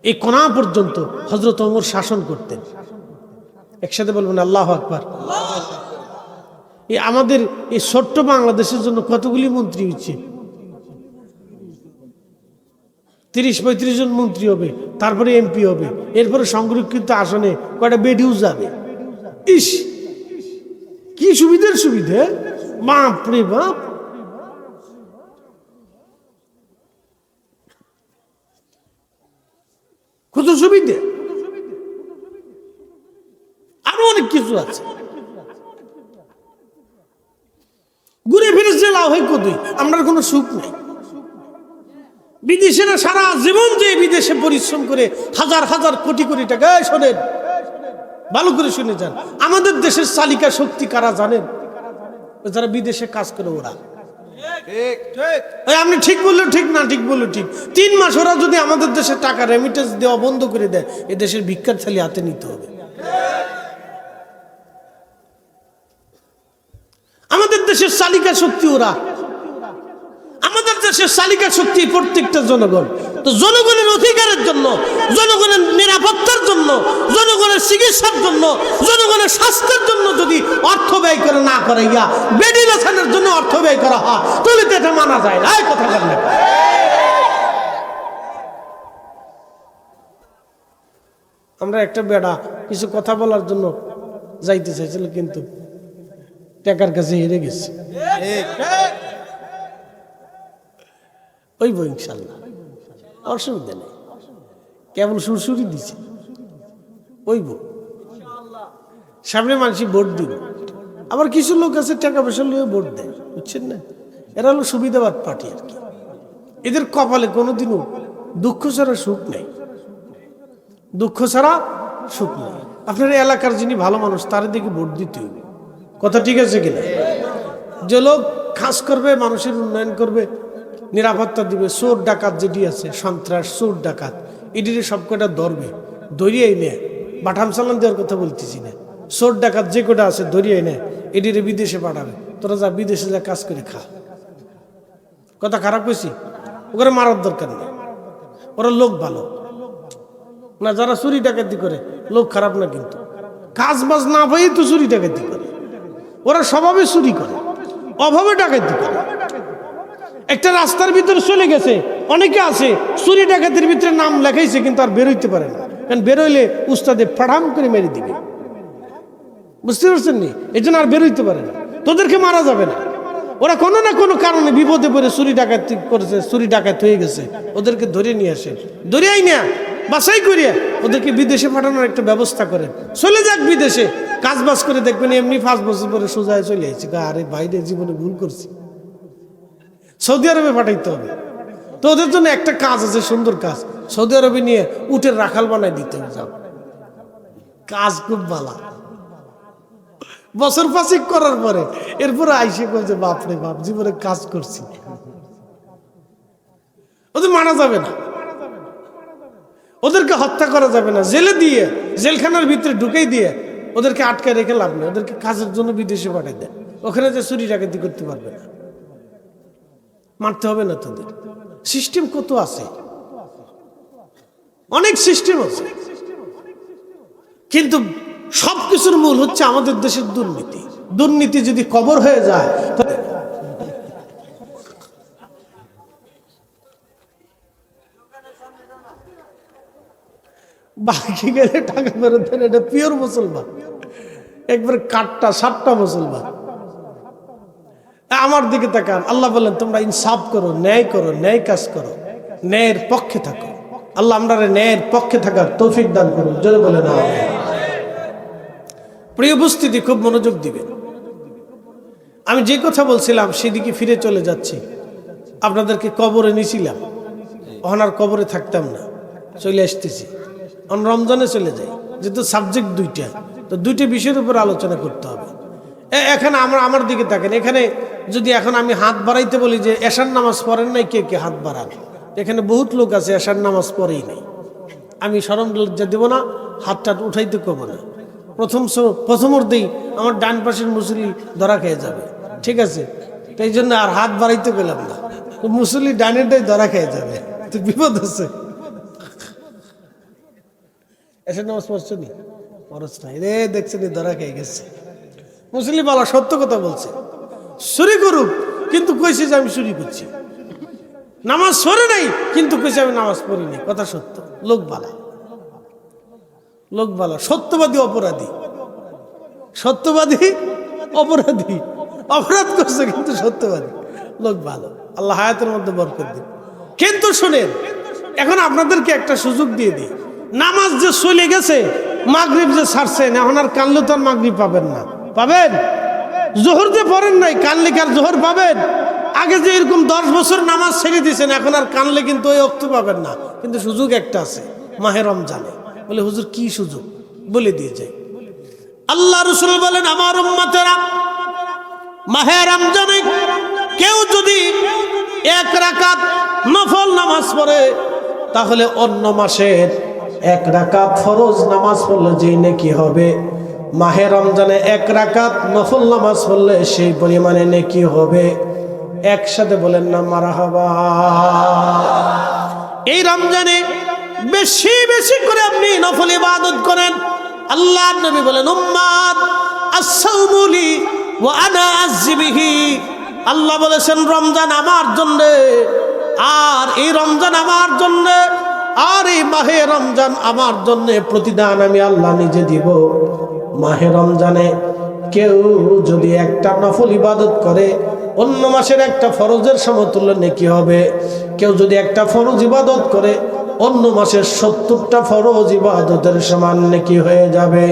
এই কোনা পর্যন্ত হযরত ওমর শাসন করতেন। একসাথে বলবেন আল্লাহু আকবার। এই আমাদের এই ছোট্ট বাংলাদেশের জন্য কতগুলি মন্ত্রী হচ্ছে? 30-35 জন মন্ত্রী হবে, তারপরে এমপি হবে, এরপরে সংরক্ষিত আসনে কয়টা বেডিও যাবে। ইস, কি সুবিধার সুবিধা! বাপ রে বাপ! কত সুবিধা! আরো অনেক কিছু আছে। ঘুরে ফিরে যে লাভ হয় কতই, আমরা কোনো সুখ নেই। বিদেশিরা সারা জীবন যে বিদেশে পরিশ্রম করে হাজার হাজার কোটি কোটি টাকা, শোনেন ভালো করে শুনে যান, আমাদের দেশের চালিকা শক্তি কারা জানেন? যারা বিদেশে কাজ করে ওরা। আপনি ঠিক বললো ঠিক, না ঠিক বললো ঠিক। 3 মাস ওরা যদি আমাদের দেশে টাকা রেমিটেন্স দেওয়া বন্ধ করে দেয়, এ দেশের ভিক্ষার থালি হাতে নিতে হবে। আমাদের দেশের চালিকা শক্তি ওরা, আমাদের দেশের চালিকা শক্তি প্রত্যেকটা জনগণ। তো জনগণের অধিকারের জন্য, জনগণের নিরাপত্তার জন্য, জনগণের চিকিৎসার জন্য, জনগণের স্বাস্থ্যের জন্য যদি অর্থ ব্যয় করে না করে বেডি বাঁচানোর জন্য অর্থ ব্যয় করা হয়, তাহলে তো এটা মানা যায় না। কথা বললেন, আমরা একটা বেড়া কিছু কথা বলার জন্য যাইতে চাইছিল, কিন্তু টাকার কাছে হেরে গেছে। ওইব ইনশাল্লাহ, অসুবিধা নেই, কেবল সুরসুরি দিছে। ওইব সামনে মানুষ ভোট দিব। আবার কিছু লোক আছে টাকা পয়সা লিয়ে ভোট দেয়, বুঝছেন না? এরা হলো সুবিধাবাদ পার্টি আর কি। এদের কপালে কোনোদিনও দুঃখ ছাড়া সুখ নেই, দুঃখ ছাড়া সুখ নেই। আপনার এলাকার যিনি ভালো মানুষ তার দিকে ভোট দিতে হবে। কথা ঠিক আছে কিনা? যে লোক খাস করবে, মানুষের উন্নয়ন করবে, নিরাপত্তা দিবে, চোর ডাকাত যেটি আছে, সন্ত্রাস চোর ডাকাত, এটির সবকটা ধরবে, ধরিয়াই নেয়। বাটাম চালান দেওয়ার কথা বলতেছি না, চোর ডাকাত যে কটা আছে ধরিয়াই নেয়, এটির বিদেশে পাঠাবে। তোরা যা বিদেশে যা কাজ করে খা। কথা খারাপ কইছি? ওখানে মারার দরকার নেই, ওরা লোক ভালো না। যারা চুরি ডাকাতি করে লোক খারাপ না, কিন্তু কাজ বাজ না পাই তো চুরি ডাকাতি করে। ওরা স্বভাবে চুরি করে, অভাবে ডাকাতি করে। একটা রাস্তার ভিতরে চলে গেছে, অনেকে আছে চুরি ডাকাতির ভিতরে নাম লেখাইছে, কিন্তু আর বেরোইতে পারে না, কারণ বেরোইলে উস্তাদে ফাড়াম করে মেরে দিবে। বুঝতে পারছেন নি? এই জন্য আর বেরোইতে পারে না। তোদেরকে মারা যাবে না, ওরা কোনো না কোনো কারণে বিপদে পড়ে চুরি ডাকাতি করেছে, চুরি ডাকাত হয়ে গেছে, ওদেরকে ধরে নিয়ে আসে, ধরেই না বাছাই করিয়া ওদেরকে বিদেশে পাঠানোর একটা ব্যবস্থা করেন, চলে যাক বিদেশে, কাজ বাজ করে দেখবেন এমনি 5 বছর পরে সোজায় চলে আসছে, আরে বাইরে জীবনে ভুল করছি, সৌদি আরবে পাঠাইতে হবে। তো ওদের জন্য একটা কাজ আছে, সুন্দর কাজ, সৌদি আরবে নিয়ে উটের রাখাল বানাই দিতে হবে, যাও, কাজ খুব ভালো। বছর 5 করার পরে এরপরে আইসে করছে বাপরে বাপ জীবনে কাজ করছি, ওদের মানা যাবে না, ওদেরকে হত্যা করা যাবে না, জেলে দিয়ে জেলখানার ভিতরে ঢুকেই দিয়ে ওদেরকে আটকায় রেখে লাভ নেই, ওদেরকে কাজের জন্য বিদেশে পাঠাই দেয়, ওখানে যে চুরি ডাকাতি করতে পারবে না, মারতে হবে না। তোদের সিস্টেম কত আছে, অনেক সিস্টেম আছে, কিন্তু সবকিছুর মূল হচ্ছে আমাদের দেশের দুর্নীতি। দুর্নীতি যদি কবর হয়ে যায়, বাকি গেলে টাকা ফেরত দেন, এটা পিওর মুসলমান, একবার কাটটা সাতটা মুসলমান। আমার দিকে তাকান, আল্লাহ বলেন তোমরা ইনসাফ করো, ন্যায় করো, ন্যায় কাজ করো, ন্যায়ের পক্ষে থাকো। আল্লাহ আমরা ন্যায়ের পক্ষে থাকার তৌফিক দান করুন, জোরে বলে না। প্রিয় উপস্থিতি, খুব মনোযোগ দিবেন। আমি যে কথা বলছিলাম সেদিকে ফিরে চলে যাচ্ছি। আপনাদেরকে কবরে নিছিলাম, ওনার কবরে থাকতাম না, চলে আসতেছি, রমজানে চলে যাই, যেহেতু সাবজেক্ট দুইটা, তো দুইটা বিষয়ের উপর আলোচনা করতে হবে। এখানে আমার দিকে থাকেন, এখানে যদি এখন আমি হাত বাড়াইতে বলি যে এশার নামাজ পড়েন নাই, কে কে হাত বাড়ান? এখানে বহুত লোক আছে এশার নামাজ পড়েই নাই। আমি শরম লজ্জা দেব না, হাতটা উঠাইতে কব না। প্রথম অর্ধেই আমার ডান পাশের মুসল্লি ধরা খেয়ে যাবে, ঠিক আছে? তাই জন্য আর হাত বাড়াইতে পেলাম না, মুসল্লি ডানেরটাই ধরা খেয়ে যাবে, তো বিপদ আছে। এশার নামাজ পড়ছো নি? পড়ছ নাই রে, দেখছেন ধরা খেয়ে গেছে। মুসল্লি বলা সত্য কথা বলছে, চুরি করুক কিন্তু কইছে যে আমি চুরি করছি, নামাজ পড়ে নাই কিন্তু কইছে আমি নামাজ পড়ি নাই, কথা সত্য। লোক বালা, লোক বালা, সত্যবাদী অপরাধী, সত্যবাদী অপরাধী, অপরাধ করছে কিন্তু সত্যবাদী, লোক ভালো। আল্লাহ হায়াতের মধ্যে বরকত দিন। কিন্তু শুনেন, এখন আপনাদেরকে একটা সুযোগ দিয়ে দিই, নামাজ যে চলে গেছে, মাগরিব যে ছাড়ছেন, এখন আর কানলে তো আর মাগরিব পাবেন না, পাবেন? জোহর যে পড়েন নাই, কানলে কার জোহর পাবেন? আগে যে এরকম 10 বছর নামাজ ছেড়ে দিয়েছেন, এখন আর কানলে কিন্তু ওই অক্ত পাবেন না। কিন্তু সুযোগ একটা আছে, মাহে রমজানে। বলে হুজুর কি সুযোগ? বলে দিয়ে যাই। আল্লাহ রাসূল বলেন, আমার উম্মতেরা মাহে রমজানে কেউ যদি 1 রাকাত নফল নামাজ পড়ে, তাহলে অন্য মাসের 1 রাকাত ফরজ নামাজ পড়লে যেই নেকি হবে, মাহে রমজানে 1 রাকাত নফল নামাজ পড়লে সেই পরিমাণে নেকি হবে। একসাথে বলেন না মারহাবা। এই রমজানে বেশি বেশি করে আপনি নফল ইবাদত করেন। আল্লাহর নবী বলেন, উম্মাত আস-সাওমু লি ওয়া আনা আজজি বিহি। আল্লাহ বলেছেন রমজান আমার জন্য, আর এই রমজান আমার জন্য, আর এই মাহে রমজান আমার জন্য, প্রতিদান আমি আল্লাহ নিজে দিব। মাহে রমজানে কেউ যদি একটা নফল ইবাদত করে, অন্য মাসের একটা ফরজের সমতুল্য নেকি হবে। কেউ যদি একটা ফরজ ইবাদত করে, অন্য মাসের 70টা ফরজ ইবাদতের সমান নেকি হয়ে যাবে।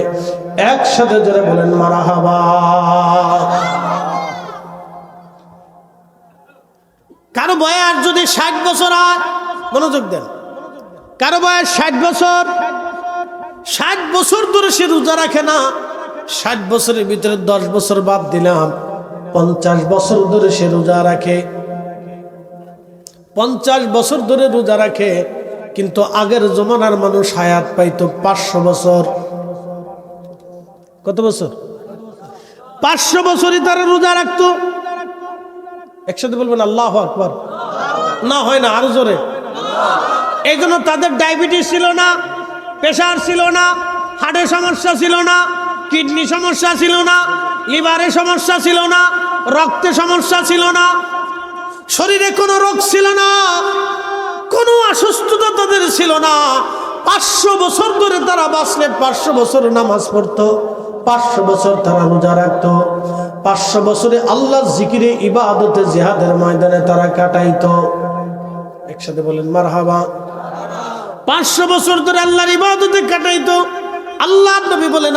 একসাথে জোরে বলেন মারহাবা। কারো বয়স যদি 60 বছর হয়, মনোযোগ দেন, কারো বয়স 60 বছর, 60 বছর ধরে সে রোজা রাখে না, 60 বছরের ভিতরে 10 বছর বাদ দিলাম, 50 বছর ধরে সে রোজা রাখে, 50 বছর ধরে রোজা রাখে। কিন্তু আগের জমানার মানুষ হায়াত পাইতো 500 বছর। কত বছর? 500 বছরই তারা রোজা রাখতো। একসাথে বলবেন আল্লাহু আকবার। না হয় না, আরো জোরে। এই জন্য তাদের ডায়াবেটিস ছিল না, প্রেশার ছিল না, হার্টের সমস্যা ছিল না, কিডনি সমস্যা ছিল না, লিভারের সমস্যা ছিল না, রক্তে সমস্যা ছিল না, শরীরে কোনো রোগ ছিল না, কোনো অসুস্থতা তাদের ছিল না। 500 বছর ধরে তারা বাঁচলে 500 বছর নামাজ পড়তো, 500 বছর তারা রোজা রাখতো, 500 বছরে আল্লাহর জিকিরে ইবাদতে জিহাদের ময়দানে তারা কাটাইতো। একসাথে বলেন মারহাবা। 500 বছর ধরে আল্লাহর ইবাদতে কাটাইতো। আল্লাহর নবী বলেন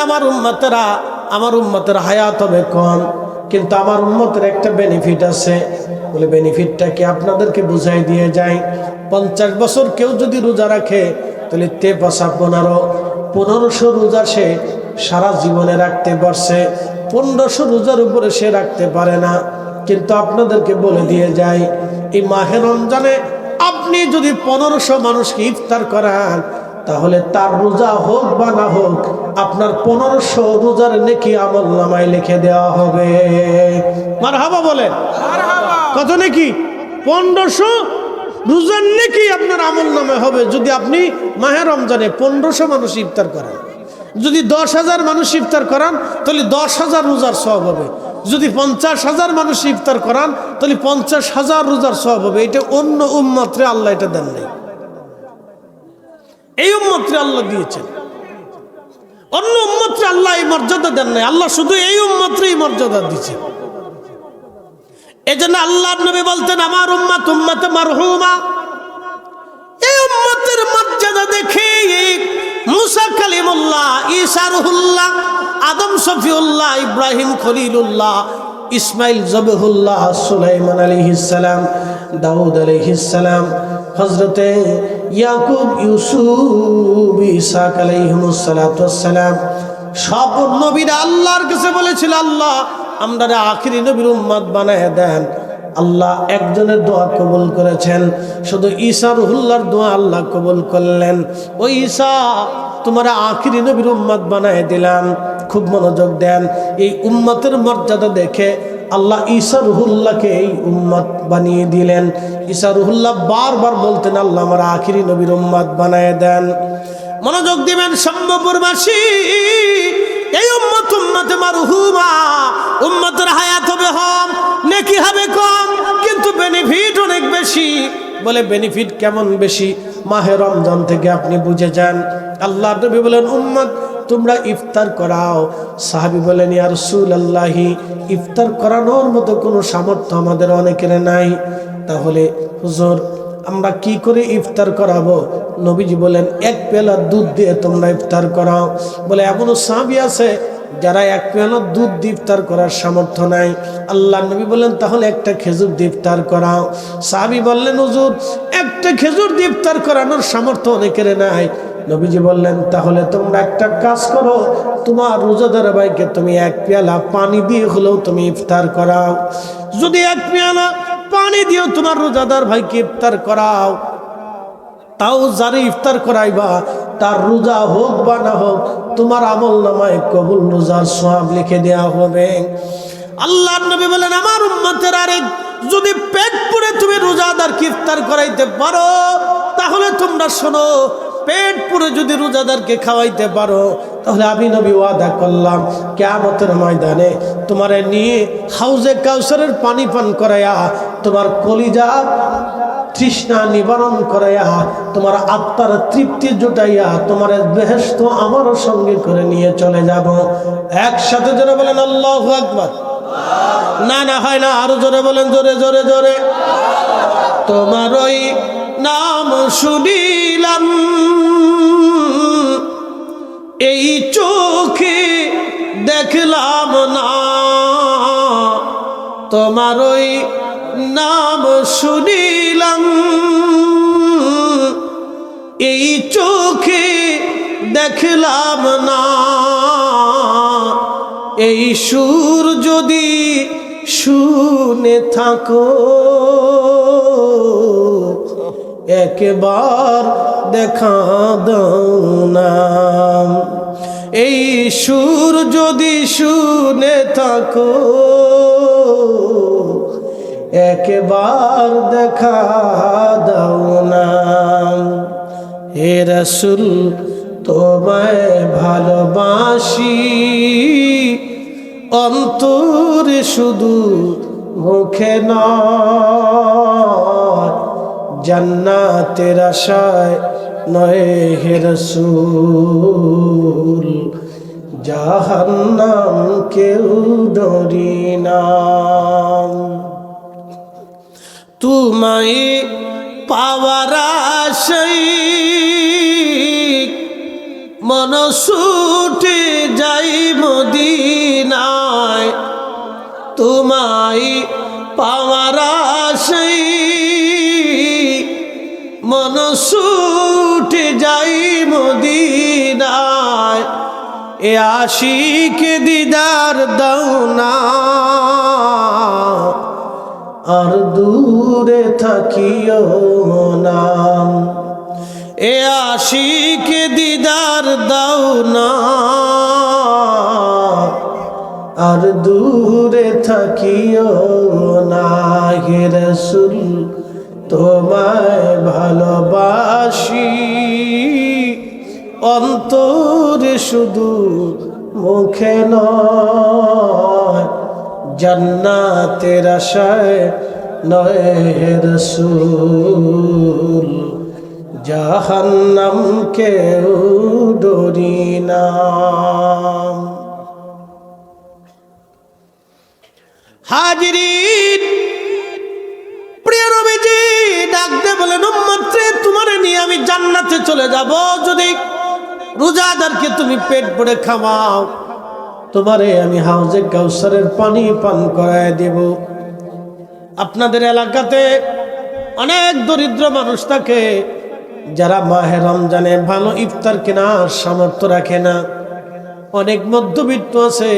আমার উম্মতের হায়াত হবে কম, কিন্তু আমার উম্মতের একটা বেনিফিট আছে। বলে বেনিফিটটা কি? আপনাদেরকে বুঝাই দিয়ে যায়। 50 বছর কেউ যদি রোজা রাখে তাহলে 1500 রোজা সে সারা জীবনে রাখতে পারছে। 1500 রোজার উপরে সে রাখতে পারে না। কিন্তু আপনাদেরকে বলে দিয়ে যায়, এই মাহে রমজানে আপনি যদি 1500 মানুষকে ইফতার করান, তাহলে তার রোজা হোক বা না হোক আপনার 1500 রোজার নেকি আমলনামায় লিখে দেওয়া হবে। মারহাবা বলেন। কত নেকি? 1500 রোজার নেকি আপনার আমলনামায় হবে যদি আপনি মাহে রমজানে 1500 মানুষ ইফতার করান। যদি 10,000 মানুষ ইফতার করান তাহলে 10,000 রোজার সওয়াব হবে। যদি 50,000 মানুষ ইফতার করান তাহলে 50,000 রোজার সওয়াব হবে। এটা অন্য উম্মতরে আল্লাহ এটা দেন নাই, এই উম্মতরে আল্লাহ দিয়েছেন। অন্য উম্মতরে আল্লাহ এই মর্যাদা দেন নাই, আল্লাহ শুধু এই উম্মতরে এই মর্যাদা দিয়েছে। এই জন্য আল্লাহর নবী বলতেন আমার উম্মত উম্মতে মারহুমা। এই উম্মতের মর্যাদা দেখে মুসা কালিমুল্লাহ, ঈসা রুহুল্লাহ, আদম শফিউল্লাহ, ইব্রাহিম খলিলুল্লাহ, ইসমাইল জবহুল্লাহ, সুলাইমান আলাইহিস সালাম, দাউদ আলাইহিস সালাম, হযরতে ইয়াকুব, ইউসুফ, ঈসা আলাইহিমুস সালাতু ওয়াস সালাম, সব নবীরা আল্লাহর কাছে বলেছিল আল্লাহ আমরা আখিরি নবীর উম্মত বানায় দেন। আল্লাহ একজনের দোয়া কবুল করেছেন, শুধু ঈসা রুহুল্লাহর দোয়া আল্লাহ কবুল করলেন। ওই ঈসা তোমার আখিরি নবীর উম্মত বানায় দিলাম। খুব মনোযোগ দেন, এই উম্মতের মর্যাদা দেখে আল্লাহ ঈসা রুহুল্লাহকে এই উম্মত বানিয়ে দিলেন। ঈসা রুহুল্লাহ বারবার বলতেন আল্লাহ আমার আখিরি নবীর উম্মত বানায় দেন। মনোযোগ দিবেন সম্ভবপুরবাসী, এই উম্মত উম্মতে মারহুমা, উম্মতের হায়াত হবে কম, নেকি হবে কম, কিন্তু বেনিফিট অনেক বেশি। বলে বেনিফিট কেমন বেশি? মাহে রমজান থেকে আপনি বুঝে যান। আল্লাহ নবী বলেন উম্মত তোমরা ইফতার করাও। সাহাবী বলেন ইয়া রাসূলুল্লাহি ইফতার করানোর মতো কোনো সামর্থ্য আমাদের অনেকের নাই, তাহলে হুজুর আমরা কি করে ইফতার করাবো? নবীজি বলেন এক পেয়ালা দুধ দিয়ে তোমরা ইফতার করাও। বলে এমনও সাহাবী আছে যারা এক পেয়ালা দুধ দিয়ে ইফতার করার সামর্থ্য নাই। আল্লাহ নবী বলেন তাহলে একটা খেজুর দিয়ে ইফতার করাও। সাহাবী বললেন হুজুর একটা খেজুর দিয়ে ইফতার করানোর সামর্থ্য অনেকের নাই। নবীজি বললেন তাহলে তোমরা একটা কাজ করো, তোমার রোজাদার ভাইকে তুমি এক পেয়ালা পানি দিয়ে হলেও তুমি ইফতার করাও। যদি এক পেয়ালা পানি দিও তোমার রোজাদার ভাইকে ইফতার করাও, তাও যারা ইফতার করাইবা তার রোজা হোক বা না হোক তোমার আমলনামায় কবুল রোজার সওয়াব লিখে দেওয়া হবে। আল্লাহর নবী বলেন আমার উম্মতের আরেক যদি পেট পুরে তুমি রোজাদারকে ইফতার করাইতে পারো তাহলে তোমরা শোনো, পেট পুরে যদি রোজাদারকে খাওয়াইতে পারো তাহলে আমি নবী ওয়াদা করলাম কিয়ামতের ময়দানে তোমারে নিয়ে হাউজে কাউসারের পানি পান করাইয়া তোমার কলিজা তৃষ্ণা নিবারণ করাইয়া তোমার আত্মার তৃপ্তি জুটাইয়া তোমার বেহেশত আমার সঙ্গে করে নিয়ে চলে যাব। একসাথে জোরে বলেন আল্লাহু আকবার। না না হয় না, আরো জোরে বলেন, জোরে জোরে জোরে। তোমার ওই নাম শুনিলাম এই চোখে দেখলাম না, তোমার ওই নাম শুনিলাম এই চোখে দেখলাম না, এই সুর যদি শুনে থাকো একবার দেখা দাও না, এই সুর যদি শুনে থাকো একবার দেখা দাও না। হে রাসূল তোমায় ভালোবাসি অন্তরে শুধু মুখে নয়, জান্নাতের আশায় নয় হে রাসূল, জাহান্নাম কেউ ডরি না। তোমায় পাওয়ার আশায় মন ছুটে যাই মদিনায়, তোমায় পাওয়ার আশায় মন ছুটে যাই মদিনায়। এ আশিক দিদার দাও না, আর দূরে থাকিও না। এ আশিক দিদার দাও না, আর দূরে থাকিও না। হে রাসূল তোমায় ভালোবাসি, অন্তরে শুধু মুখে নয়, জান্নাতের আশায় নয় হে রাসূল, জাহান্নাম কেউ ডরি না। হাজিরিন, প্রিয় নবীজি ডাকতে বলেন, উম্মত রে, তোমারে নিয়ে আমি জান্নাতে চলে যাব যদি রোজাদারকে তুমি পেট ভরে খাওয়াও, তোমারে আমি হাউজে কাউসারের পানি পান করায় দেব। আপনাদের এলাকাতে অনেক দরিদ্র মানুষ থাকে যারা মাহে রমজানে ভালো ইফতার কেনার সামর্থ্য রাখে না। অনেক মধ্যবিত্ত আছে,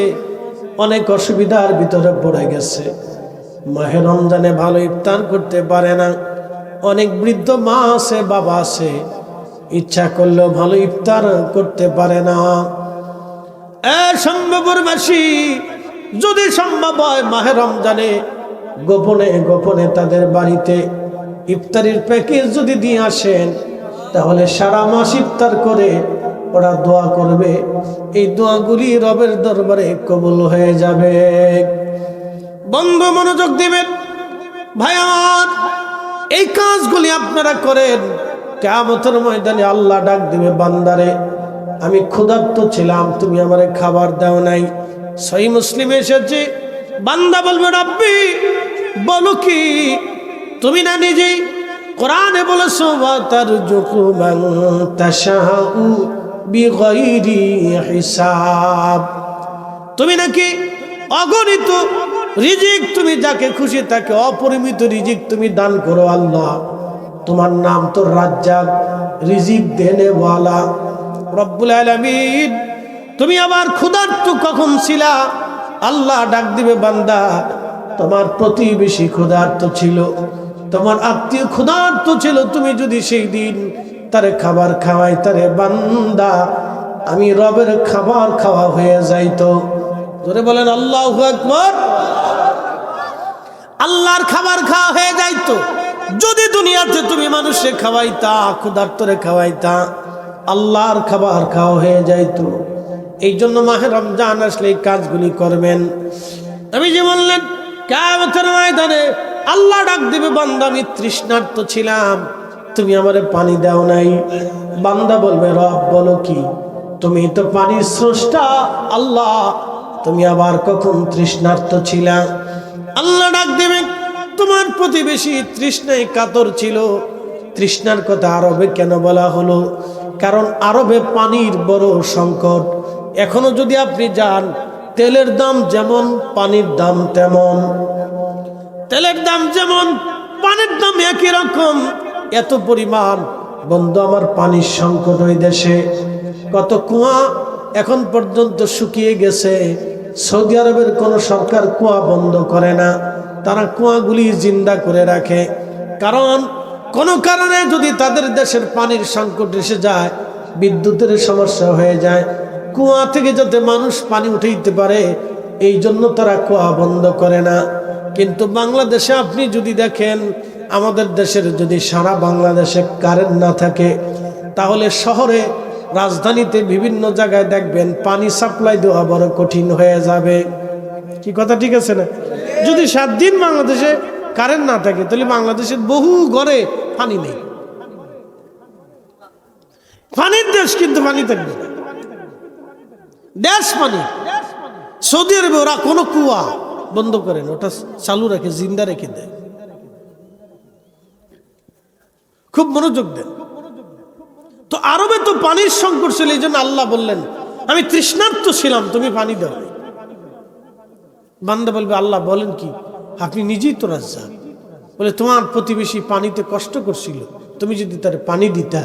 অনেক অসুবিধার ভিতরে পড়ে গেছে, মাহে রমজানে ভালো ইফতার করতে পারে না। অনেক বৃদ্ধ মা আছে, বাবা আছে, ইচ্ছা করলেও ভালো ইফতার করতে পারে না। সম্ভবরবাসী, যদি সম্ভব হয় মাহে রমজানে গোপনে গোপনে তাদের বাড়িতে ইফতারির প্যাকেজ যদি দিয়ে আসেন, তাহলে সারা মাস ইফতার করে ওরা দোয়া করবে, এই দোয়াগুলি রবের দরবারে কবুল হয়ে যাবে। বন্ধু মনোযোগ দিবেন ভাই আমার, এই কাজগুলি আপনারা করেন, কিয়ামতের ময়দানে আল্লাহ ডাক দিবে, বান্দারে আমি ক্ষুধার্ত ছিলাম, তুমি আমারে খাবার দাও নাই। সহিহ মুসলিমে এসেছে, বান্দা বলবে, রব্বি বলো কি, তুমি না নিজেই কোরআনে বলেছো, ওয়া তারযুকু মান তাশাউ বিগাইরি হিসাব, তুমি নাকি অগণিত রিজিক তুমি যাকে খুশি তাকে অপরিমিত রিজিক তুমি দান করো। আল্লাহ, তোমার নাম তো রাজ্জাক, রিজিক দেনেওয়ালা রব্বুল আলামিন, তুমি আবার ক্ষুধার্ত কখন ছিলা? আল্লাহ ডাক দিবে, বান্দা তোমার প্রতিবেশী ক্ষুধার্ত ছিল, তোমার আত্মীয় ক্ষুধার্ত ছিল, তুমি যদি সেই দিন তারে খাবার খাওয়াই, তারে বান্দা আমি রবের খাবার খাওয়া হয়ে যাইতো। ধরে বলেন আল্লাহু আকবার। আল্লাহর খাবার খাওয়া হয়ে যাইতো যদি দুনিয়াতে তুমি মানুষে খাওয়াইতা, ক্ষুধার্তরে খাওয়াইতা, আল্লাহর খাবার খাওয়া হয়ে যাইতো। এই জন্য মাহে রমজান আসলে এই কাজগুলি করবেন। আমি যে বললেন, কিয়ামতের ময়দানে আল্লাহ ডাক দিবে, বান্দা আমি তৃষ্ণার্ত ছিলাম, তুমি আমারে পানি দাও নাই। বান্দা বলবে, রব বলো কি, তুমি তো পানির স্রষ্টা আল্লাহ, তুমি আবার কখন তৃষ্ণার্ত ছিলা? আল্লাহ ডাক দেবে, তোমার প্রতিবেশী তৃষ্ণায় কাতর ছিল। তৃষ্ণার কথা আরবে কেন বলা হলো? কারণ আরবে পানির বড় সংকট। এখনো যদি আপনি যান, তেলের দাম যেমন পানির দাম তেমন, তেলের দাম যেমন পানির দাম একই রকম, এত পরিমাণ বন্ধু আমার পানির সংকট ওই দেশে। কত কুয়া এখন পর্যন্ত শুকিয়ে গেছে। সৌদি আরবের কোন সরকার কুয়া বন্ধ করে না, তারা কুয়াগুলি জিন্দা করে রাখে। কারণ কোনো কারণে যদি তাদের দেশের পানির সংকট এসে যায়, বিদ্যুতের সমস্যা হয়ে যায়, কুয়া থেকে যাতে মানুষ পানি উঠাইতে পারে, এই জন্য তারা কুয়া বন্ধ করে না। কিন্তু বাংলাদেশে আপনি যদি দেখেন, আমাদের দেশের যদি সারা বাংলাদেশে কারেন্ট না থাকে, তাহলে শহরে রাজধানীতে বিভিন্ন জায়গায় দেখবেন পানি সাপ্লাই দেওয়া বড় কঠিন হয়ে যাবে। কি কথা ঠিক আছে না? যদি 7 দিন বাংলাদেশে কারেন্ট না থাকে, তাহলে বাংলাদেশের বহু ঘরে পানি নেই। পানির দেশ, কিন্তু পানি থাকবে। দেশ পানি। সৌদি আরবে ওরা কোনো কুয়া বন্ধ করেন, ওটা চালু রেখে জিন্দা রেখে দেয়। খুব মনোযোগ দেন। তো আরবে তো পানির সংকট ছিল, এই জন্য আল্লাহ বললেন আমি তৃষ্ণার্ত ছিলাম, তুমি পানি দাও। বান্দা বলবে আল্লাহ বলেন কি, আপনি নিজেই তো রাজ্জাক। বলে তোমার প্রতিবেশী পানিতে কষ্ট করছিল, তুমি যদি তার পানি দিতা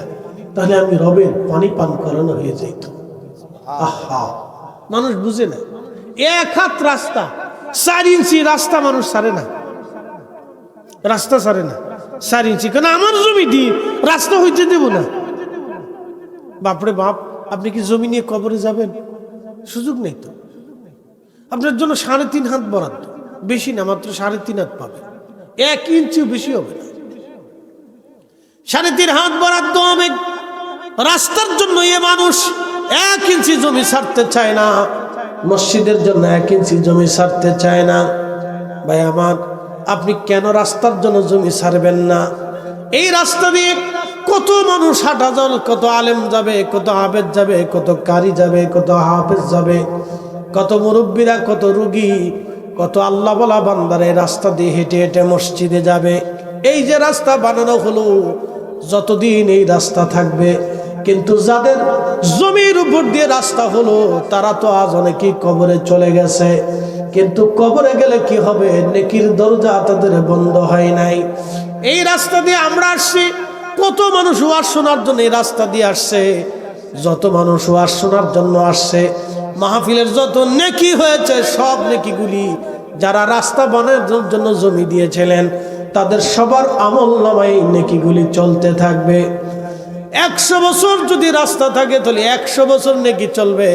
তাহলে আমি রবের পানি পান করানো হয়ে যাইত। আহা, মানুষ বুঝে না। এক হাত রাস্তা, 4 ইঞ্চি রাস্তা মানুষ ছাড়ে না, রাস্তা ছাড়ে না 4 ইঞ্চি। কেন? আমার জমি দিয়ে রাস্তা হইতে দেব না। বাপরে বাপ, আপনি কি জমি নিয়ে কবরে যাবেন? সুযোগ নেই তো। আপনার জন্য 3.5 হাত বরাদ্দ, বেশি না, মাত্র 3.5 হাত পাবে, 1 ইঞ্চিও বেশি হবে না। 3.5 হাত বরাদ্দ হবে রাস্তার জন্য। এ মানুষ 1 ইঞ্চি জমি ছাড়তে চায় না, মসজিদের জন্য 1 ইঞ্চি জমি ছাড়তে চায় না। ভাই আমার, আপনি কেন রাস্তার জন্য জমি ছাড়বেন না? এই রাস্তা দিয়ে কত মানুষ হাঁটা যাবে, কত আলেম যাবে, কত আবেদ যাবে, কত কারি যাবে, কত হাফেজ যাবে, কত মুরব্বীরা, কত রুগী, কত আল্লাহ বলা বান্দারা এই রাস্তা দিয়ে হেঁটে হেঁটে মসজিদে যাবে। এই যে রাস্তা বানানো হলো, যতদিন এই রাস্তা থাকবে, কিন্তু যাদের জমির উপর দিয়ে রাস্তা হলো তারা তো আজ অনেকেই কবরে চলে গেছে। কিন্তু কবরে গেলে কি হবে? নেকির দরজা তাদের বন্ধ হয় নাই। এই রাস্তা দিয়ে আমরা আসছি, কত মানুষ ওয়াজ শোনার জন্য এই রাস্তা দিয়ে আসছে। যত মানুষ ওয়াজ শোনার জন্য আসছে, মাহফিলের যত নেকি হয়েছে, সব নেকিগুলি যারা রাস্তা বানানোর জন্য জমি দিয়েছিলেন তাদের সবার আমল নামায় নেকিগুলি চলতে থাকবে। 100 বছর যদি রাস্তা থাকে তাহলে 100 বছর নেকি চলবে।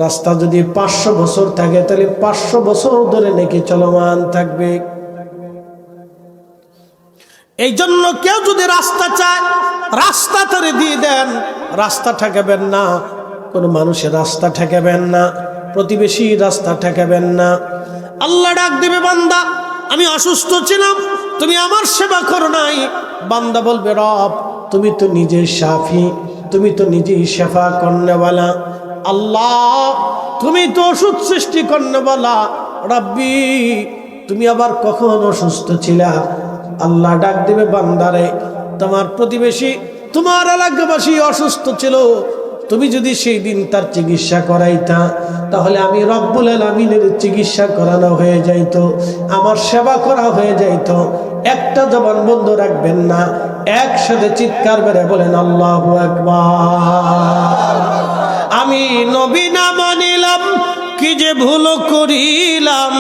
রাস্তা যদি 500 বছর থাকে তাহলে 500 বছর ধরে নেকি চলমান থাকবে। এই জন্য কেউ যদি রাস্তা চায়, রাস্তা তারে দিয়ে দেন, রাস্তা ঠেকাবেন না। কোন মানুষের রাস্তা ঠেকাবেন না, প্রতিবেশী রাস্তা ঠেকাবেন না। আল্লাহ ডাক দিবে, বান্দা আমি অসুস্থ ছিলাম, তুমি আমার সেবা করো নাই। বান্দা বলবে রব তুমি তো নিজে শাফি, তুমি তো নিজেই শেফা করনেওয়ালা। আল্লাহ তুমি তো ওষুধ সৃষ্টি করনেওয়ালা। রব্বি তুমি আবার কখন অসুস্থ ছিলা? আল্লাহ ডাক দিবে, বান্দারে তোমার প্রতিবেশী, তোমার এলাকাবাসী অসুস্থ ছিল, তুমি যদি সেই দিন তার চিকিৎসা করাইতা তাহলে আমি রব্বুল আলামিনের চিকিৎসা করানো হয়ে যাইত, আমার সেবা করা হয়ে যাইত। একটা জবান বন্ধ রাখবেন না, একসাথে চিৎকার করে বলেন আল্লাহু আকবার। আমি নবী না মানিলাম, কি যে ভুল করিলাম,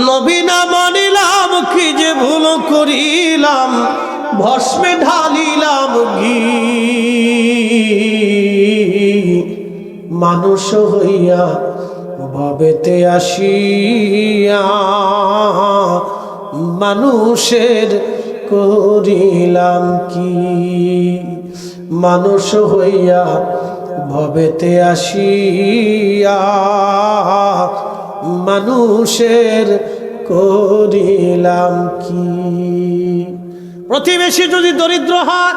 নবী না মানিলাম, কি যে ভুল করিলাম, ভস্মে ঢালিলাম ঘি। মানুষ হইয়া ভবেতে আসিয়া মানুষের করিলাম কি। মানুষ হইয়া ভবেতে আসিয়া মানুষের করিলাম কি। প্রতিবেশী যদি দরিদ্র হয়,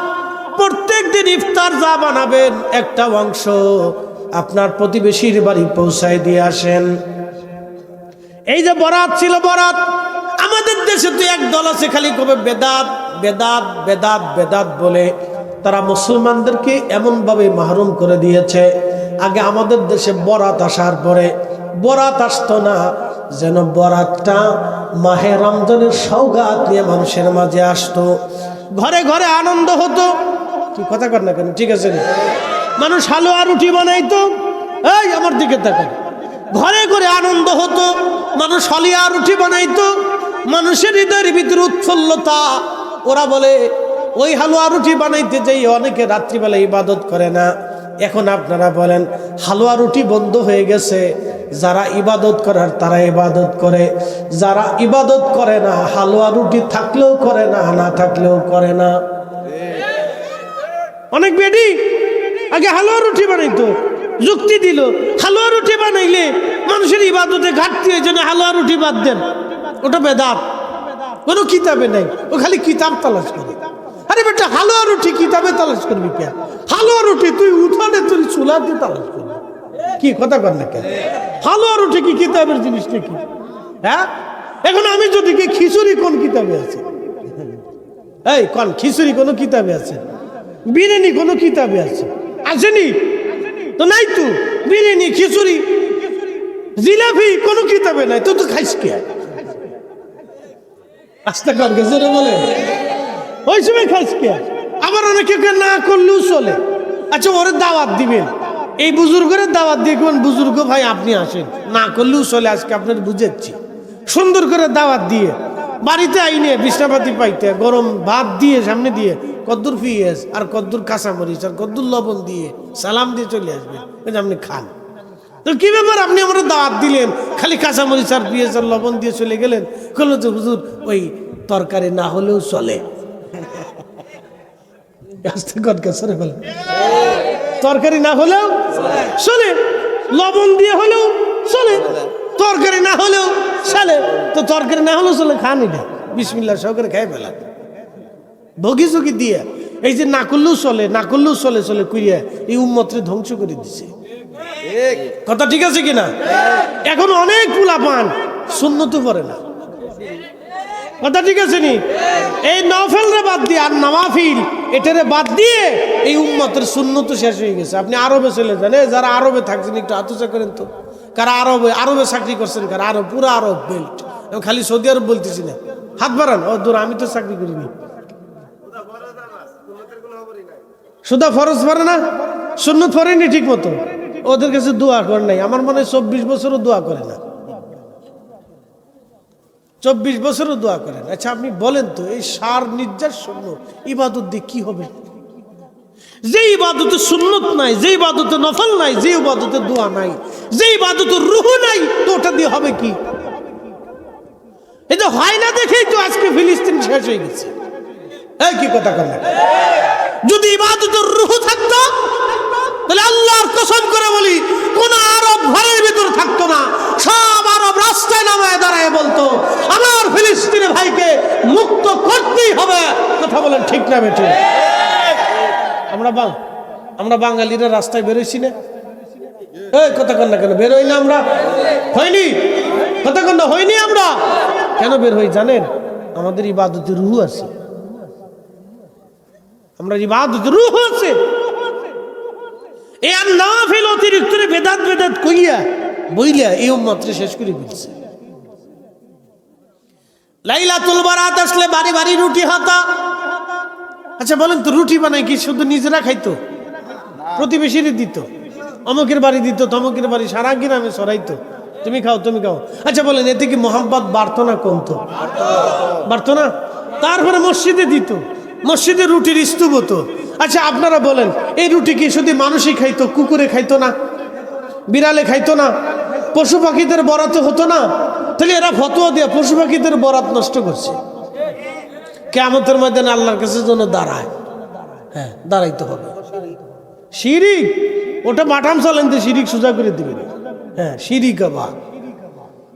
প্রত্যেক দিন ইফতার যা বানাবেন একটা অংশ আপনার প্রতিবেশীর বাড়ি পৌঁছায় দিয়ে আসেন। এই যে বরাত ছিল, বরাত আমাদের দেশে তো এক দল আছে খালি কবে বেদাত বেদাত বেদাত বেদাত বলে, তারা মুসলমানদেরকে এমনভাবে মাহরুম করে দিয়েছে। আগে আমাদের দেশে বরাত আসার পরে বরাত আসতো না, যেন বরাতটা মাহে রমজানের সওগাত নিয়ে মানুষের মাঝে আসতো, ঘরে ঘরে আনন্দ হতো। কি কথা কর না কেন? ঠিক আছে, মানুষ হালুয়া রুটি বানাইতো, এই আমার দিকে তাকান, ঘরে ঘরে আনন্দ হতো, মানুষ হালুয়া রুটি বানাইতো, মানুষের হৃদয়ের ভিতরে উৎফুল্লতা। ওরা বলে ওই হালুয়া রুটি বানাইতে যাই অনেকে রাত্রিবেলা ইবাদত করে না। এখন আপনারা বলেন হালুয়া রুটি বন্ধ হয়ে গেছে, যারা ইবাদত করার তারা ইবাদত করে, যারা ইবাদত করে না হালুয়া রুটি থাকলেও করে না, না থাকলেও করে না। অনেক বেডি আগে হালুয়া রুটি বানাইতো, যুক্তি দিল হালুয়া রুটি বানাইলে মানুষের ইবাদতে ঘাটতি, এই জন্য হালুয়া রুটি বাদ দেন, ওটা বেদাত, কোনো কিতাবে নাই, ও খালি কিতাব তালাশ করে। আরে বেটা হালুয়া রুটি কিতাবে তালাশ করবি কেন? হালুয়া রুটি তুই উঠানে তুই চুলা দিয়ে তালাশ করবি। কি কথা কর না কেন? হালুয়া রুটি কি কিতাবের জিনিস নাকি? হ্যাঁ, এখন আমি যদি কি খিচুড়ি কোন কিতাবে আছে? এই কোন খিচুড়ি কোন কিতাবে আছে? বিরিয়ানি কোন কিতাবে আছে? আসেনি তো, নাই তো। বিরিয়ানি, খিচুড়ি, জিলাপি কোন কিতাবে নাই। তুই তো খাইস কে? আস্তে কর গেছে বলে ওই সময় খাইস কে? আবার অনেকে না করলেও চলে। আচ্ছা, ওরে দাওয়াত দিবেন, এই বুজুর্গের দাওয়াত দিয়ে কোন বুজুর্গ ভাই আপনি আসেন, না করলেও চলে। আজকে আপনার বুঝেছি, সুন্দর করে দাওয়াত দিয়ে বাড়িতে আইনে বিছনাপাতি পাইতে গরম ভাত দিয়ে সামনে দিয়ে কদ্দুর পিঁয়াজ আর কদ্দুর কাঁচামরিচ আর কদ্দুর লবণ দিয়ে সালাম দিয়ে চলে আসবেন, আপনি খান। তো কি ব্যাপার, আপনি আমার দাওয়াত দিলেন, খালি কাঁচামরিচ আর পেঁয়াজ আর লবণ দিয়ে চলে গেলেন? বললো যে হুজুর ওই তরকারি না হলেও চলে। তরকারি না হলেও চলে, লবণ দিয়ে হলেও চলে, তরকারি না হলেও চলে। তো তরকারি না হলেও চলে, খান এটা বিসমিল্লাহ সহকারে খাই ফেলা, ভোগি ঝুঁকি দিয়ে। এই যে না করলেও চলে, না করলেও চলে চলে করিয়া এই উম্মতরে ধ্বংস করে দিছে। কথা ঠিক আছে কিনা? এখন অনেক পোলাপান সুন্নত পড়ে না। কথা ঠিক আছে নি? এই নফলরে বাদ দিয়ে আর নওয়াফিল এটারে বাদ দিয়ে এই উম্মতের সুন্নত শেষ হয়ে গেছে। আপনি আরবে চলে যান, যারা আরবে থাকছেন একটু আতুচা করেন তো, কারা আরবে চাকরি করছেন, কারা আরব, পুরো আরব বেল্ট। খালি সৌদি আরব বলতেছি না, হাত বাড়ান। ও দূর, আমি তো চাকরি করিনি। সুদা ফরজ পড়ে না, সুন্নত পড়েনি ঠিক মতো, ওদের কাছে দোয়া করে নাই। আমার মনে হয় 24 বছরও দোয়া করে না, 24 বছরও দোয়া করেন। আচ্ছা আপনি বলেন তো, এই সার নির্যাস শূন্য ইবাদত দিয়ে কি হবে? যে ইবাদতে সুন্নত নাই, যে ইবাদতে নফল নাই, যে ইবাদতে দোয়া নাই, যে ইবাদতে রূহ নাই, তো ওটা দিয়ে হবে কি? এটা হয় না দেখেই তো আজকে ফিলিস্তিন শেষ হয়ে গেছে। এই কি কথা কর না? যদি ইবাদতের রূহ থাকতো তাহলে আল্লাহর কসম করে বলি কোন আরব ঘরের ভিতর থাকতো না, সব আরব রাস্তায় নামায় দাঁড়ায় বলতো আমার ফিলিস্তিনি ভাইকে মুক্ত করতেই হবে। কথা বলেন ঠিক না বেঠিক? আমরা বাঙালিরা রাস্তায় বেরোইছি না? এই কথা কর না কেন? বেরোই না আমরা? হয়নি? কথা কর না, হয়নি? আমরা কেন বের হই জানেন? আমাদের ইবাদতের রূহ আছে, আমরা ইবাদতের রূহ আছে। এই আর নাফিল অতিরিক্ত বেদাত বেদাত কইয়া বইলা এই উম্মতরে শেষ করে ফেলছে। লাইলাতুল বারাত আসলে বাড়ি বাড়ি রুটি হতো। আচ্ছা বলেন তো, রুটি বানাই কি শুধু নিজেরা খাইতো? প্রতিবেশীরে দিত, অমুকের বাড়ি দিত, তমুকের বাড়ি, সারা গ্রামে ছড়াইতো, তুমি খাও তুমি খাও। আচ্ছা বলেন, এতে কি মোহাম্মত বাড়তো না কমতো? বাড়তো না। তারপরে মসজিদে দিত, মসজিদে রুটির স্তূপ হতো। আচ্ছা আপনারা বলেন, এই রুটি কি শুধু মানুষই খাইতো? কুকুরে খাইতো না? বিড়ালে খাইতো না? পশু পাখিদের বরাত হতো না? তাহলে এরা ফতোয়া দিয়ে পশু পাখিদের বরাত নষ্ট করছে। কিয়ামতের ময়দানে আল্লাহর কাছে যেন দাঁড়ায়, হ্যাঁ দাঁড়াইতে হবে। শিরিক, ওটা বাটাম চালেন দিয়ে শিরিক সোজা করে দিবেন। হ্যাঁ শিরিক। আবার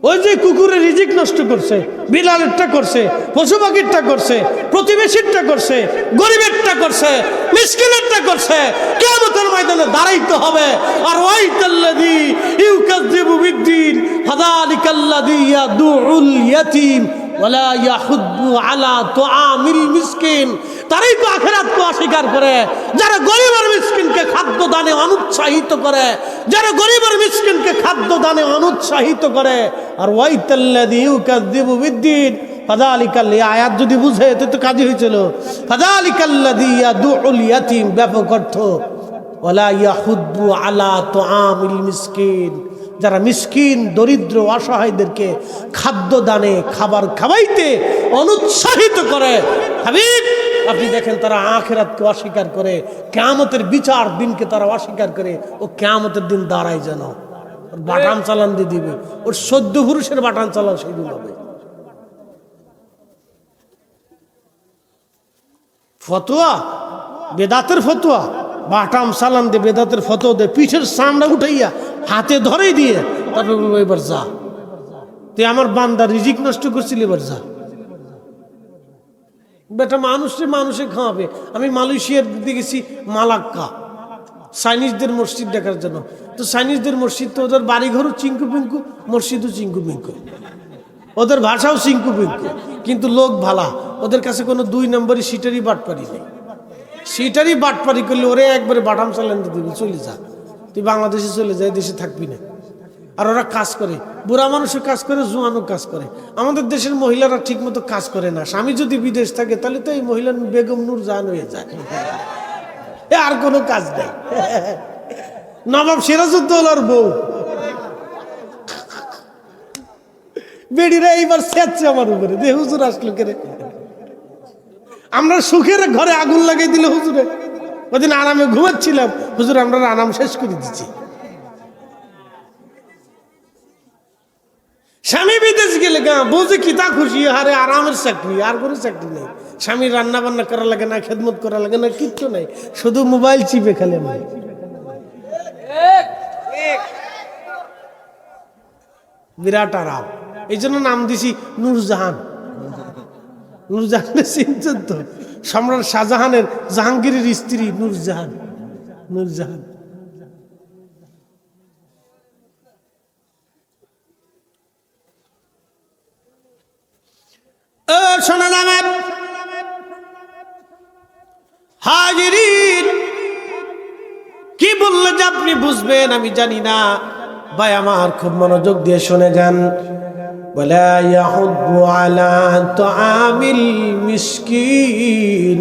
ওই যে কুকুরের রিজিক নষ্ট করছে, বিড়ালেরটা করছে, পশু পাখিরটা করছে, প্রতিবেশীরটা করছে, গরিবেরটা করছে, মিসকিনেরটা করছে, কিয়ামতের ময়দানে দাঁড়াইতে হবে। আর ওয়াইতাল্লাযী ইউকাযযিবু বিদ্দীন ফাযালিকাল্লাযী ইয়াদুউল ইয়াতীম ওয়ালা ইয়াহুদ্দু আলা তুআমিল মিসকিন। তারাই তো আখিরাতকে অস্বীকার করে, যারা গরিব আর মিসকিনকে খাদ্য দানে অনুৎসাহিত করে, যারা গরিব আর মিসকিনকে খাদ্য দানে অনুৎসাহিত করে। আর ওয়াইতাল্লাযী ইউকাযযিবু বিদ্দীন ফাযালিকাল, এই আয়াত যদি বুঝে তো কাজই হয়েছিল। ফাযালিকাল্লাযী ইয়াদুউল ইয়াতীম, ব্যাপক অর্থ, ওয়ালা ইয়াহুদ্দু আলা তুআমিল মিসকিন, যারা মিসকিন দরিদ্র অসহায়দেরকে খাদ্য দানে খাবার খাওয়াইতে অনুৎসাহিত করে। হাবিব আপনি দেখেন, তারা আখিরাতকে অস্বীকার করে, কিয়ামতের বিচার দিনকে তারা অস্বীকার করে। ও কিয়ামতের দিন দাঁড়ায় যেন বাটান চালান দিয়ে দিবে, ওর 14 পুরুষের বাটান চালান সেদিন হবে। ফতোয়া, বেদাতের ফতোয়া, বাটাম চালান দিয়ে বেদাতের ফতোয়া দিয়ে পিঠের সামনে উঠাইয়া হাতে ধরেই দিয়ে তারপর বলবো এবার যা, তুই আমার বান্দা রিজিক নষ্ট করছিলি, এবার যা। বেটা মানুষে খাওয়াবে। আমি মালয়েশিয়ার দিকে গেছি, মালাক্কা চাইনিজদের মসজিদ দেখার জন্য। তো চাইনিজদের মসজিদ তো ওদের বাড়িঘরও চিঙ্কু পিঙ্কু, মসজিদও চিঙ্কু পিঙ্কু, ওদের ভাষাও চিঙ্কু পিঙ্কু, কিন্তু লোক ভালা। ওদের কাছে কোনো 2 নম্বরই সিটারি বাটপারি নেই। সিটারি বাটপারি করলে ওরে একবারে বাটাম চালান দিবি, চলে যা, তুই বাংলাদেশে চলে যায়, দেশে থাকবি না। আর ওরা কাজ করে, বুড়া মানুষের কাজ করে, জোয়ানও কাজ করে। আমাদের দেশের মহিলারা ঠিক মতো কাজ করে না। স্বামী যদি বিদেশ থাকে তাহলে তো এই মহিলা বেগম নূর জাহান হয়ে যায়, আর কোনো কাজ নেই। নবাব সিরাজউদ্দৌলার বউ বেডিরা এইবার সেচ্ছে আমার উপরে, যে হুজুর আসলো কেরে, আমরা সুখের ঘরে আগুন লাগাই দিল হুজুরে। ওদিন আরামে ঘুমাচ্ছিলাম, হুজুর আমরা আরাম শেষ করে দিচ্ছি। স্বামী বিদেশ গেলে গা বুঝে কি তা খুশি, আরে আরামের চাকরি, আর কোনো চাকরি নেই। স্বামী রান্না বান্না করা লাগে না, খেদমত করা লাগে না, কিচ্ছু নাই, শুধু মোবাইল চিপে খেলে। বিরাট আরাম। এই জন্য নাম দিছি নূরজাহান। নূরজাহানের চিনছেন তো, সম্রাট শাহজাহানের, জাহাঙ্গীরের স্ত্রী নূরজাহান। নূরজাহান শোনা যাবে হাজিরিন, কি বললে যে আপনি বুঝবেন আমি জানি না। ভাই আমার খুব মনোযোগ দিয়ে শুনে যান। ওয়ালা ইয়াহুদ্দু আলা তাআমিল মিসকিন,